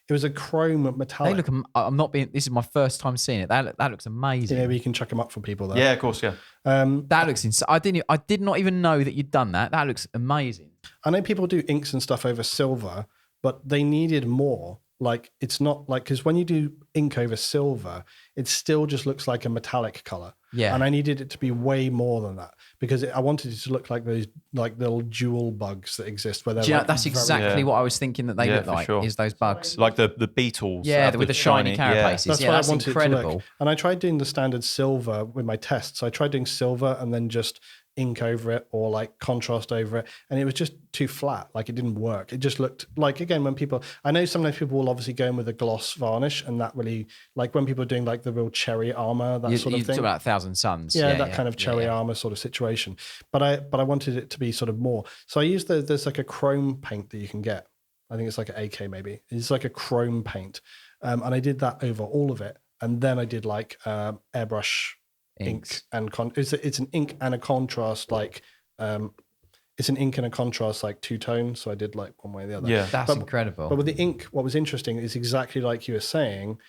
it was a chrome metallic. They look. I'm not being. This is my first time seeing it. That looks amazing. Maybe you can chuck them up for people there. Yeah, of course, yeah. That looks insane. I did not even know that you'd done that. That looks amazing. I know people do inks and stuff over silver, but they needed more. Like, it's not like, because when you do ink over silver, it still just looks like a metallic color. Yeah. And I needed it to be way more than that because I wanted it to look like those like little jewel bugs that exist where they're like that's exactly what I was thinking that they look like, is those bugs. Like the beetles. Yeah, with the shiny carapaces. That's yeah, what that's I wanted incredible. it to look. And I tried doing the standard silver with my tests. I tried doing silver and then just ink over it or like contrast over it, and it was just too flat. Like, it didn't work. It just looked like, again, when people, I know sometimes people will obviously go in with a gloss varnish, and that really, like when people are doing like the real cherry armor, that sort of You thing. talk about Thousand Suns. Yeah, that kind of cherry armor sort of situation. But I wanted it to be sort of more. So I used there's like a chrome paint that you can get. I think it's like an AK maybe. It's like a chrome paint, and I did that over all of it. And then I did like airbrush ink and it's an ink and a contrast, like it's an ink and a contrast, like two tones. So I did like one way or the other. Yeah, that's incredible. But with the ink, what was interesting is exactly like you were saying,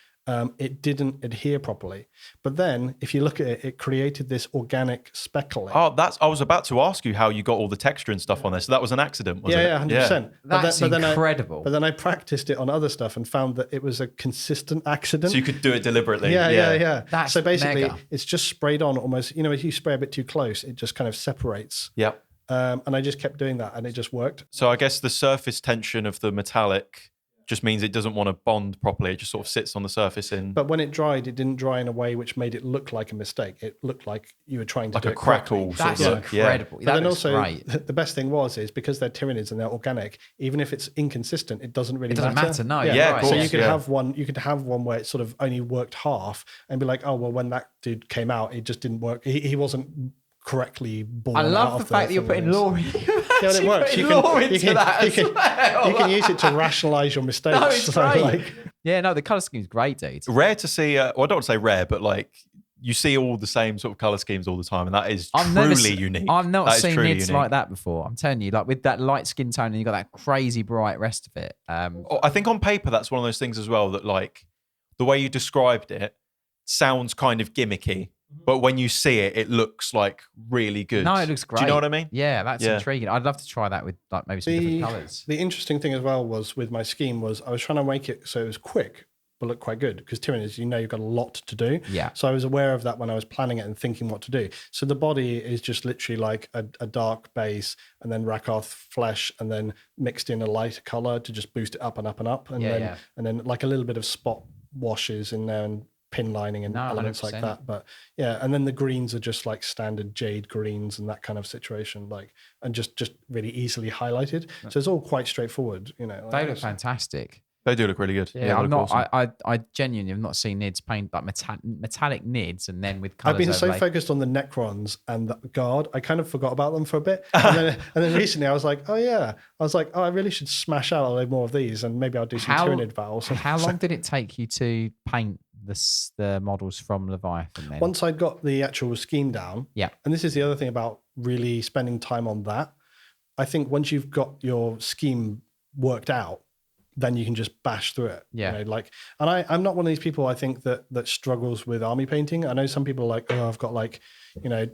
it didn't adhere properly. But then if you look at it, it created this organic speckling. Oh, I was about to ask you how you got all the texture and stuff on there. So that was an accident, was it? Yeah, 100%. That's incredible. But then I practiced it on other stuff and found that it was a consistent accident. So you could do it deliberately. Yeah. That's so basically, mega. it's just sprayed on almost, if you spray a bit too close, it just kind of separates. Yep. And I just kept doing that and it just worked. So I guess the surface tension of the metallic just means it doesn't want to bond properly. It just sort of sits on the surface But when it dried, it didn't dry in a way which made it look like a mistake. It looked like you were trying to do a it correctly. crackle sort That's of look. incredible. But That then looks also, great. the best thing is because they're Tyranids and they're organic, even if it's inconsistent, it doesn't really matter. It doesn't matter, no. Yeah, right. of So course, you could have one where it sort of only worked half and be like, oh, well, when that dude came out, it just didn't work. He wasn't correctly born. I out love of the fact that you're putting law in. Yeah, it works. You can use it to rationalize your mistakes. No, it's So, great. Yeah, no, the color scheme's great, dude. Rare to see, well, I don't want to say rare, but like you see all the same sort of color schemes all the time, and that is truly unique. I've not That is seen truly nids unique. like that before. I'm telling you, like with that light skin tone and you got that crazy bright rest of it. I think on paper, that's one of those things as well that like the way you described it sounds kind of gimmicky. But when you see it, it looks like really good. No, it looks great. Do you know what I mean? Yeah, that's intriguing. I'd love to try that with like maybe some different colors. The interesting thing as well was with my scheme was I was trying to make it so it was quick but look quite good because Tyranids, you've got a lot to do. Yeah. So I was aware of that when I was planning it and thinking what to do. So the body is just literally like a dark base and then Rakarth flesh and then mixed in a lighter color to just boost it up and up and up. And then like a little bit of spot washes in there and pin lining and elements 100%. like that. But yeah, and then the greens are just like standard jade greens and that kind of situation, like, and just really easily highlighted. So it's all quite straightforward, They look fantastic. They do look really good. Yeah, I'm not. Awesome. I genuinely have not seen nids paint like metallic nids and then with colors. I've been so overlay. focused on the Necrons and the Guard, I kind of forgot about them for a bit. And then recently I was like, I really should smash out a load more of these and maybe I'll do some Tyranid battles. How long did it take you to paint the models from Leviathan then? Once I'd got the actual scheme down, and this is the other thing about really spending time on that, I think once you've got your scheme worked out, then you can just bash through it. Yeah. And I'm not one of these people I think that struggles with army painting. I know some people are like, oh, I've got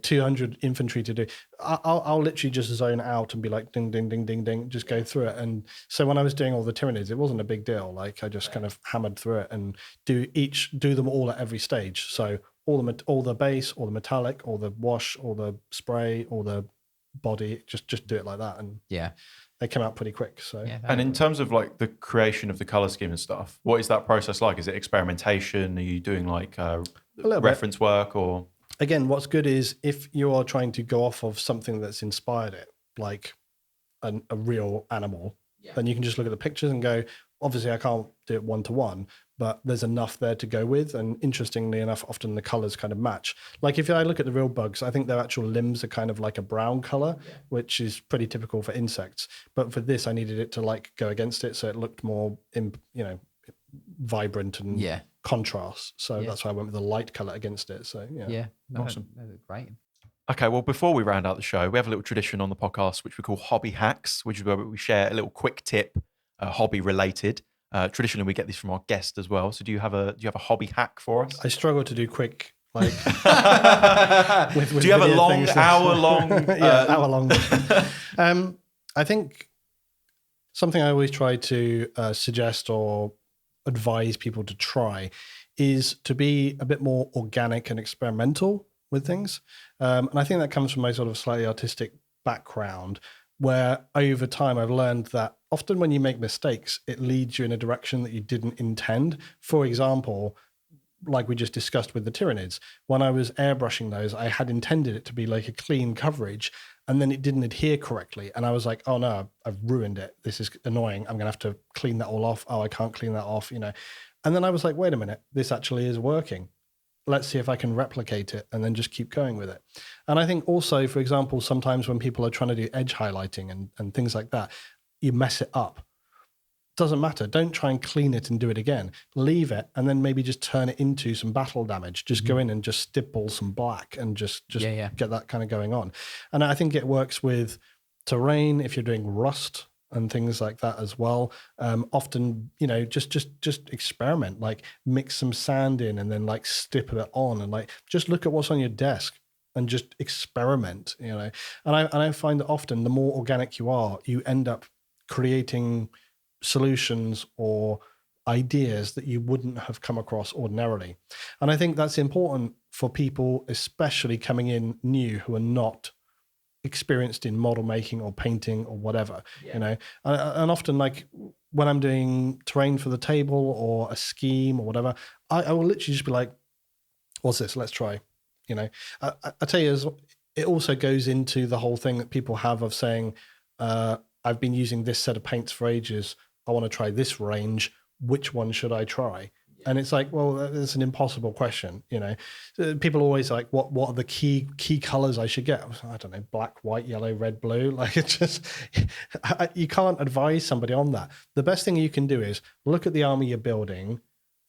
200 infantry to do. I'll literally just zone out and be like, ding, ding, ding, ding, ding, just go through it. And so when I was doing all the Tyranids, it wasn't a big deal. Like I just kind of hammered through it and do them all at every stage. So all the base, all the metallic, all the wash, all the spray, all the body, just do it like that. And they come out pretty quick. So and in terms of like the creation of the color scheme and stuff, what is that process like? Is it experimentation? Are you doing like reference work or? Again, what's good is if you are trying to go off of something that's inspired it, like a real animal, then you can just look at the pictures and go, obviously I can't do it 1-to-1, but there's enough there to go with. And interestingly enough, often the colors kind of match. Like if I look at the real bugs, I think their actual limbs are kind of like a brown color, which is pretty typical for insects. But for this, I needed it to like go against it, so it looked more, vibrant and contrast. So that's why I went with the light color against it. So awesome, that's great. Okay, well, before we round out the show, we have a little tradition on the podcast which we call Hobby Hacks, which is where we share a little quick tip, hobby related. Traditionally, we get these from our guest as well. So, do you have a hobby hack for us? I struggle to do quick. Like, do you have a long, hour-long? Hour-long. I think something I always try to suggest or advise people to try is to be a bit more organic and experimental with things. And I think that comes from my sort of slightly artistic background, where over time I've learned that often when you make mistakes, it leads you in a direction that you didn't intend. For example, like we just discussed with the tyranids, when I was airbrushing those, I had intended it to be like a clean coverage, and then it didn't adhere correctly. And I was like, oh no, I've ruined it. This is annoying. I'm going to have to clean that all off. Oh, I can't clean that off, And then I was like, wait a minute, this actually is working. Let's see if I can replicate it, and then just keep going with it. And I think also, for example, sometimes when people are trying to do edge highlighting and things like that, you mess it up. Doesn't matter. Don't try and clean it and do it again. Leave it, and then maybe just turn it into some battle damage. Just go in and just stipple some black and just get that kind of going on. And I think it works with terrain if you're doing rust and things like that as well. Often, just experiment, like mix some sand in and then like stipple it on, and like just look at what's on your desk and just experiment, And I find that often the more organic you are, you end up creating solutions or ideas that you wouldn't have come across ordinarily. And I think that's important for people, especially coming in new, who are not experienced in model making or painting or whatever, And often, like when I'm doing terrain for the table or a scheme or whatever, I will literally just be like, what's this? Let's try, I tell you, it also goes into the whole thing that people have of saying, I've been using this set of paints for ages. I want to try this range. Which one should I try? And it's like, well, that's an impossible question. People always like, what are the key colors I should get? I don't know, black, white, yellow, red, blue. Like it's just, you can't advise somebody on that. The best thing you can do is look at the army you're building,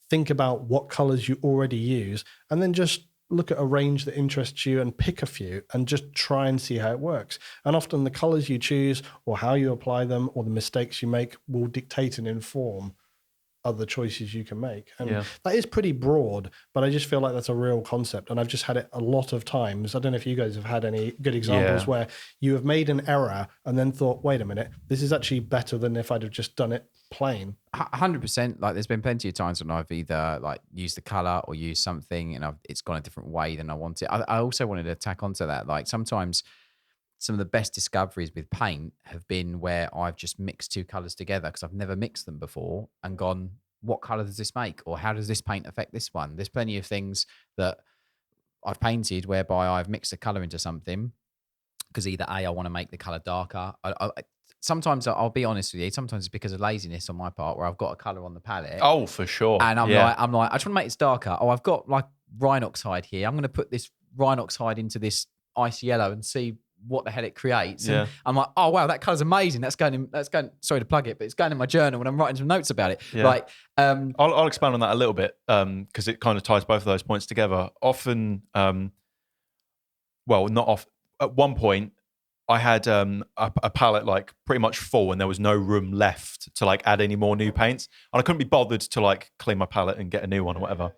think about what colors you already use, and then just look at a range that interests you and pick a few and just try and see how it works. And often the colors you choose or how you apply them or the mistakes you make will dictate and inform other choices you can make. And that is pretty broad, but I just feel like that's a real concept. And I've just had it a lot of times. I don't know if you guys have had any good examples where you have made an error and then thought, wait a minute, this is actually better than if I'd have just done it plain. 100%. Like there's been plenty of times when I've either like used the color or used something and it's gone a different way than I wanted. I also wanted to tack onto that. Like sometimes some of the best discoveries with paint have been where I've just mixed two colors together because I've never mixed them before and gone, what color does this make? Or how does this paint affect this one? There's plenty of things that I've painted whereby I've mixed a color into something because either I want to make the color darker. Sometimes I'll be honest with you, sometimes it's because of laziness on my part where I've got a color on the palette. Oh, for sure. And I'm like, I just want to make this darker. Oh, I've got like Rhinoxide here. I'm going to put this Rhinoxide into this ice yellow and see what the hell it creates. And I'm like, oh wow, that color's amazing. That's going, sorry to plug it, but it's going in my journal when I'm writing some notes about it. Yeah. Like, I'll expand on that a little bit because it kind of ties both of those points together. Often, well, not off. At one point, I had a palette like pretty much full, and there was no room left to like add any more new paints, and I couldn't be bothered to like clean my palette and get a new one or whatever.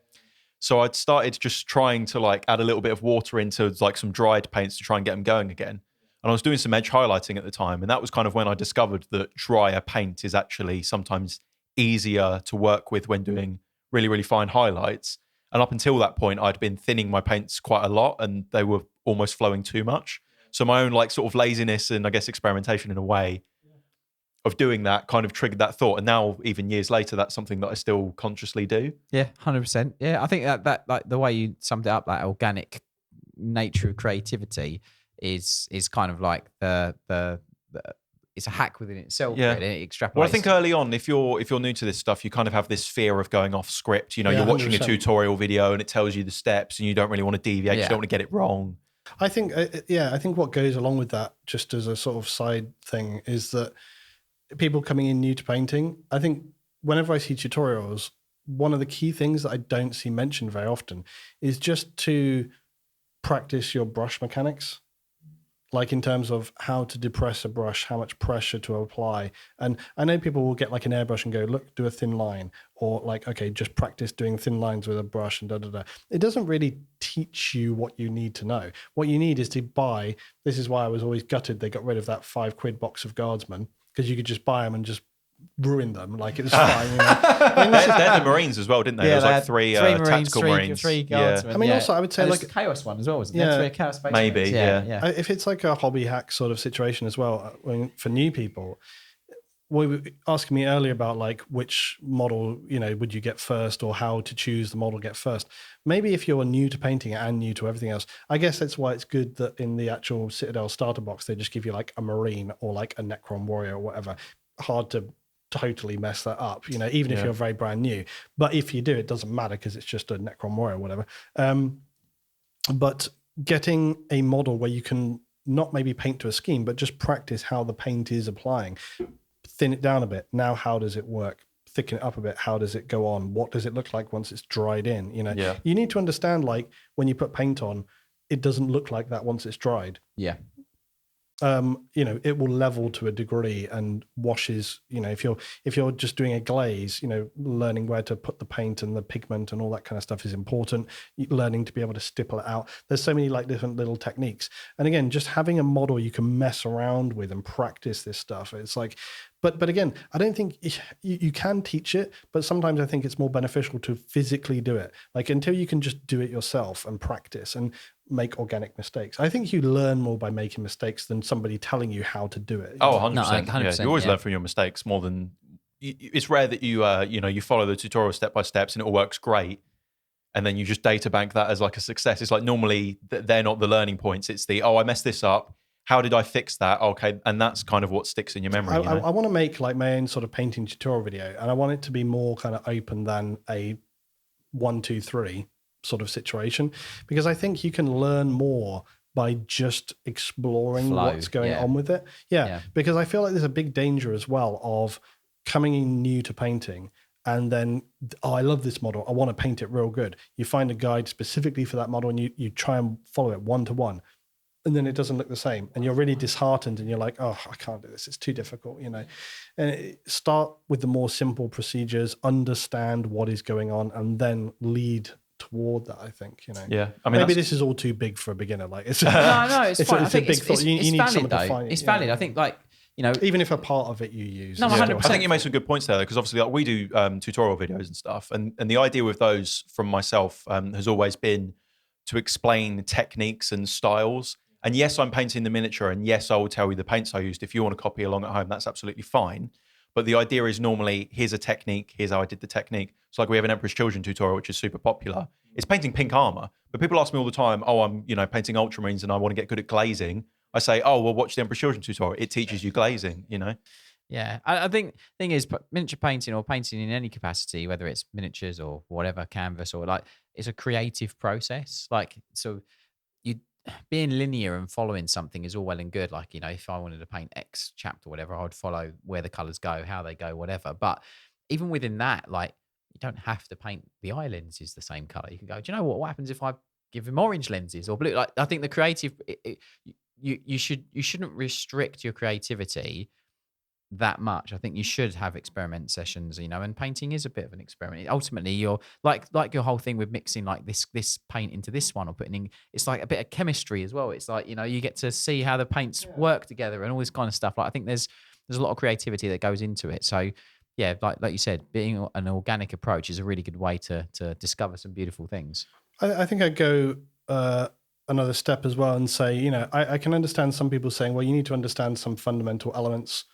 So I'd started just trying to like add a little bit of water into like some dried paints to try and get them going again. And I was doing some edge highlighting at the time. And that was kind of when I discovered that drier paint is actually sometimes easier to work with when doing really, really fine highlights. And up until that point, I'd been thinning my paints quite a lot and they were almost flowing too much. So my own like sort of laziness and I guess experimentation in a way of doing that kind of triggered that thought. And now even years later, that's something that I still consciously do. Yeah, 100%. Yeah, I think that like the way you summed it up, that organic nature of creativity is kind of like the it's a hack within itself. Yeah. Really. It extrapolates. Well, I think early on, if you're new to this stuff, you kind of have this fear of going off script. You know, you're watching 100%. a tutorial video and it tells you the steps, and you don't really want to deviate. You don't want to get it wrong. I think, I think what goes along with that, just as a sort of side thing, is that people coming in new to painting, I think whenever I see tutorials, one of the key things that I don't see mentioned very often is just to practice your brush mechanics. Like in terms of how to depress a brush, how much pressure to apply. And I know people will get like an airbrush and go, look, do a thin line. Or like, okay, just practice doing thin lines with a brush and da-da-da. It doesn't really teach you what you need to know. What you need is to buy, this is why I was always gutted they got rid of that £5 box of Guardsmen, because you could just buy them and just ruin them. Like it was fine. You know? I mean, they had the Marines as well, didn't they? Yeah, There was like three Marines, tactical Marines. three Guardsmen. I mean, also I would say and like there's the Chaos one as well, wasn't Yeah. there? 3 Chaos Space Maybe, Marines. yeah. if it's like a hobby hack sort of situation as well, for new people, we were asking me earlier about like which model, you know, would you get first or how to choose the model get first. Maybe if you're new to painting and new to everything else, I guess that's why it's good that in the actual Citadel starter box, they just give you like a Marine or like a Necron Warrior or whatever. Hard to totally mess that up, you know, even if you're very brand new. But if you do, it doesn't matter because it's just a Necron Warrior or whatever. But getting a model where you can not maybe paint to a scheme, but just practice how the paint is applying, thin it down a bit. Now, how does it work? Thicken it up a bit. How does it go on? What does it look like once it's dried in? You know, you need to understand, like when you put paint on, it doesn't look like that once it's dried. Yeah. You know, it will level to a degree and washes, you know, if you're just doing a glaze, you know, learning where to put the paint and the pigment and all that kind of stuff is important. Learning to be able to stipple it out. There's so many like different little techniques. And again, just having a model you can mess around with and practice this stuff. It's like, but again, I don't think you can teach it, but sometimes I think it's more beneficial to physically do it. Like until you can just do it yourself and practice and make organic mistakes. I think you learn more by making mistakes than somebody telling you how to do it. Oh, 100%. No, 100%, Yeah. You always yeah. learn from your mistakes more than it's rare that you you follow the tutorial step by steps and it all works great, and then you just data bank that as like a success. It's like normally they're not the learning points. It's the I messed this up. How did I fix that? Okay, and that's kind of what sticks in your memory. I want to make like my own sort of painting tutorial video, and I want it to be more kind of open than a 1, 2, 3 sort of situation, because I think you can learn more by just exploring what's going on with it. Yeah, because I feel like there's a big danger as well of coming in new to painting and then, I love this model, I want to paint it real good. You find a guide specifically for that model and you try and follow it 1-to-1. And then it doesn't look the same. And you're really disheartened and you're like, oh, I can't do this. It's too difficult, you know. And start with the more simple procedures, understand what is going on, and then lead toward that, I think, you know. Yeah. I mean, maybe this is all too big for a beginner. Like it's no, it's fine. I think a big thought. You need valid, someone to though. find it. It's valid. I think, like, you know, even if a part of it you use. No, is 100%. still- I think you made some good points there, because obviously like, we do tutorial videos and stuff, and the idea with those from myself has always been to explain techniques and styles. And yes, I'm painting the miniature, and yes, I will tell you the paints I used. If you want to copy along at home, that's absolutely fine. But the idea is normally, here's a technique, here's how I did the technique. So like we have an Emperor's Children tutorial, which is super popular. It's painting pink armor, but people ask me all the time, oh, I'm painting Ultramarines and I want to get good at glazing. I say, oh, well, watch the Emperor's Children tutorial. It teaches you glazing, you know? Yeah, I think the thing is, miniature painting or painting in any capacity, whether it's miniatures or whatever, canvas or like, it's a creative process. Like, so you being linear and following something is all well and good. Like, you know, if I wanted to paint X chapter or whatever, I would follow where the colors go, how they go, whatever. But even within that, like, you don't have to paint the eye lenses the same color. You can go, do you know what happens if I give him orange lenses or blue? Like, I think the creative, you shouldn't restrict your creativity that much. I think you should have experiment sessions, you know, and painting is a bit of an experiment. Ultimately, you're like your whole thing with mixing like this paint into this one or putting in, it's like a bit of chemistry as well. It's like, you know, you get to see how the paints work together and all this kind of stuff. Like, I think there's a lot of creativity that goes into it. So yeah, like you said, being an organic approach is a really good way to discover some beautiful things. I think I'd go another step as well and say, you know, I can understand some people saying, well, you need to understand some fundamental elements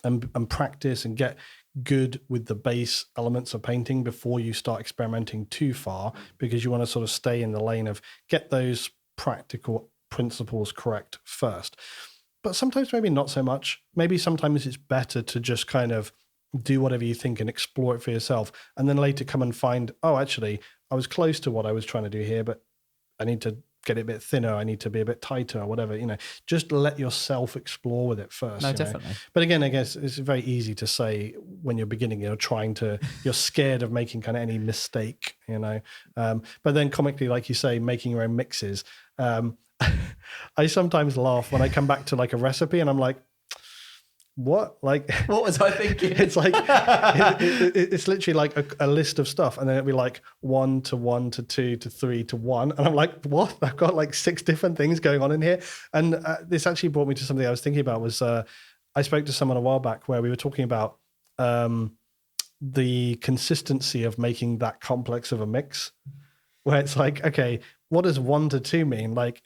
and practice and get good with the base elements of painting before you start experimenting too far, because you want to sort of stay in the lane of get those practical principles correct first. but sometimes maybe not so much. Maybe sometimes it's better to just kind of do whatever you think and explore it for yourself, and then later come and find, oh, actually, I was close to what I was trying to do here, but I need to get it a bit thinner. I need to be a bit tighter or whatever, just let yourself explore with it first. No, definitely. But again, I guess it's very easy to say when you're beginning, you're scared of making kind of any mistake, but then comically, like you say, making your own mixes. I sometimes laugh when I come back to like a recipe and I'm like, what? Like, what was I thinking? It's like, it's literally like a list of stuff. And then it'll be like 1 to 1 to 2 to 3 to 1. And I'm like, what? I've got like 6 different things going on in here. And this actually brought me to something I was thinking about was I spoke to someone a while back where we were talking about the consistency of making that complex of a mix, where it's like, okay, what does 1 to 2 mean? Like,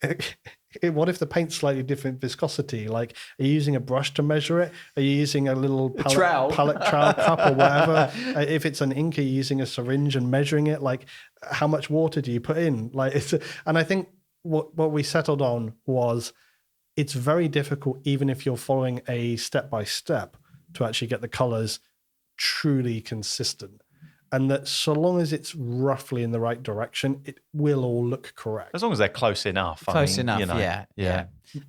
what if the paint's slightly different viscosity? Like, are you using a brush to measure it? Are you using a little palette trowel cup or whatever? If it's an ink, are you using a syringe and measuring it? Like, how much water do you put in? Like, and I think what we settled on was it's very difficult, even if you're following a step-by-step, to actually get the colors truly consistent. And that so long as it's roughly in the right direction, it will all look correct. As long as they're close enough. Yeah.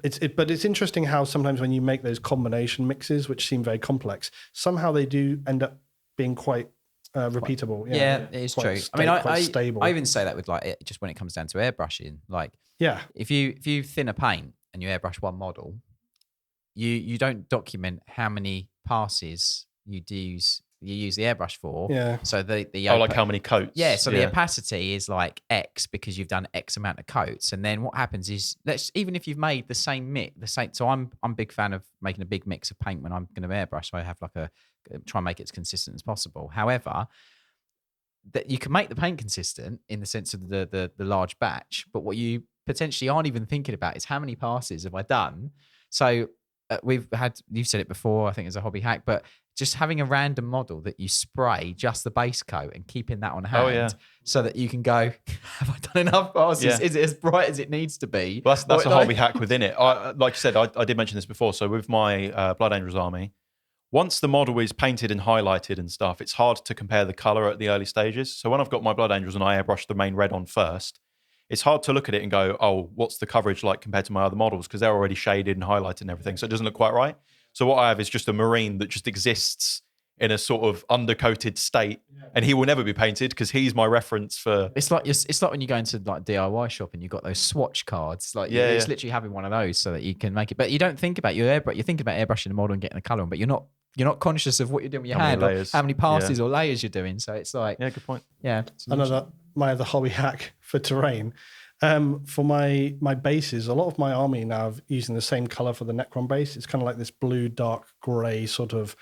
But it's interesting how sometimes when you make those combination mixes, which seem very complex, somehow they do end up being quite repeatable. Yeah, it is true. Stable. I even say that with like just when it comes down to airbrushing. Like, if you thin a paint and you airbrush one model, you don't document how many passes you use the airbrush for. Yeah. So the like how many coats. Yeah. So the opacity is like X because you've done X amount of coats. And then what happens is even if you've made the same mix, so I'm a big fan of making a big mix of paint when I'm going to airbrush. So I have like try and make it as consistent as possible. However, that you can make the paint consistent in the sense of the large batch, but what you potentially aren't even thinking about is how many passes have I done. So you've said it before, I think it's a hobby hack, but just having a random model that you spray just the base coat and keeping that on hand so that you can go, have I done enough passes? Yeah. Is it as bright as it needs to be? Well, that's a hobby hack within it. Like you said, I did mention this before. So with my Blood Angels army, once the model is painted and highlighted and stuff, it's hard to compare the color at the early stages. So when I've got my Blood Angels and I airbrush the main red on first, it's hard to look at it and go, oh, what's the coverage like compared to my other models? Because they're already shaded and highlighted and everything. So it doesn't look quite right. So what I have is just a Marine that just exists in a sort of undercoated state, and he will never be painted because he's my reference for. It's like when you go into like DIY shop and you've got those swatch cards. Like it's literally having one of those so that you can make it. But you don't think about your airbrush. You think about airbrushing the model and getting the color on, but you're not conscious of what you're doing with your hand, or how many passes or layers you're doing. So it's like good point. Yeah, my other hobby hack for terrain. For my bases, a lot of my army now are using the same color for the Necron base. It's kind of like this blue, dark gray sort of,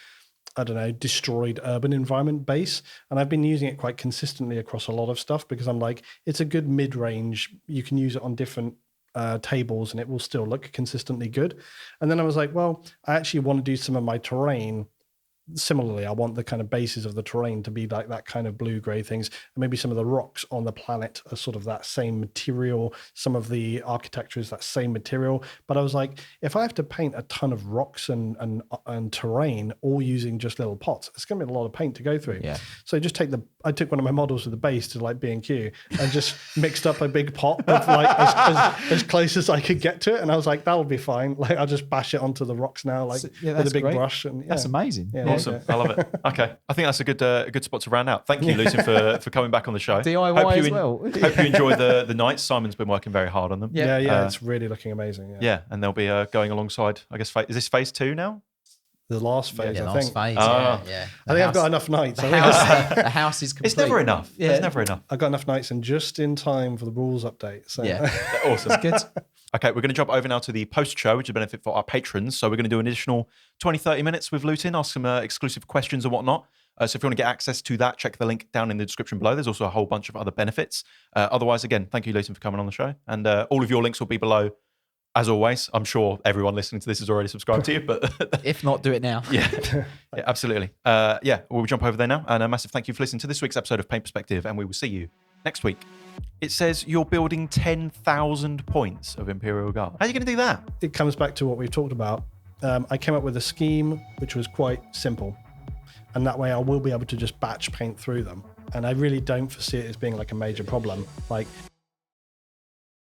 I don't know, destroyed urban environment base. And I've been using it quite consistently across a lot of stuff because I'm like, it's a good mid-range. You can use it on different tables and it will still look consistently good. And then I was like, well, I actually want to do some of my terrain. Similarly, I want the kind of bases of the terrain to be like that kind of blue-gray things. And maybe some of the rocks on the planet are sort of that same material. Some of the architecture is that same material. But I was like, if I have to paint a ton of rocks and terrain all using just little pots, it's going to be a lot of paint to go through. Yeah. So I took one of my models with the base to like B&Q and just mixed up a big pot of like as close as I could get to it. And I was like, that'll be fine. Like I'll just bash it onto the rocks now, like with a big brush. And that's amazing. Yeah. Awesome. I love it. Okay. I think that's a good spot to round out. Thank you, Luetin, for coming back on the show. DIY as well. Hope you enjoy the nights. Simon's been working very hard on them. Yeah. It's really looking amazing. Yeah. And they'll be going alongside, I guess, is this phase 2 now? The last phase, I think. Phase, I think I've got enough nights. The house is complete. It's never enough. Yeah. It's never enough. I've got enough nights and just in time for the rules update. So. Yeah. Awesome. Good. Okay, we're going to jump over now to the post-show, which is a benefit for our patrons. So we're going to do an additional 20, 30 minutes with Luetin, ask some exclusive questions and whatnot. So if you want to get access to that, check the link down in the description below. There's also a whole bunch of other benefits. Otherwise, again, thank you, Luetin, for coming on the show. And all of your links will be below. As always, I'm sure everyone listening to this is already subscribed to you, but if not, do it now. Yeah, absolutely. We'll jump over there now. And a massive thank you for listening to this week's episode of Paint Perspective, and we will see you next week. It says you're building 10,000 points of Imperial Guard. How are you going to do that? It comes back to what we've talked about. I came up with a scheme which was quite simple, and that way I will be able to just batch paint through them. And I really don't foresee it as being like a major problem. Like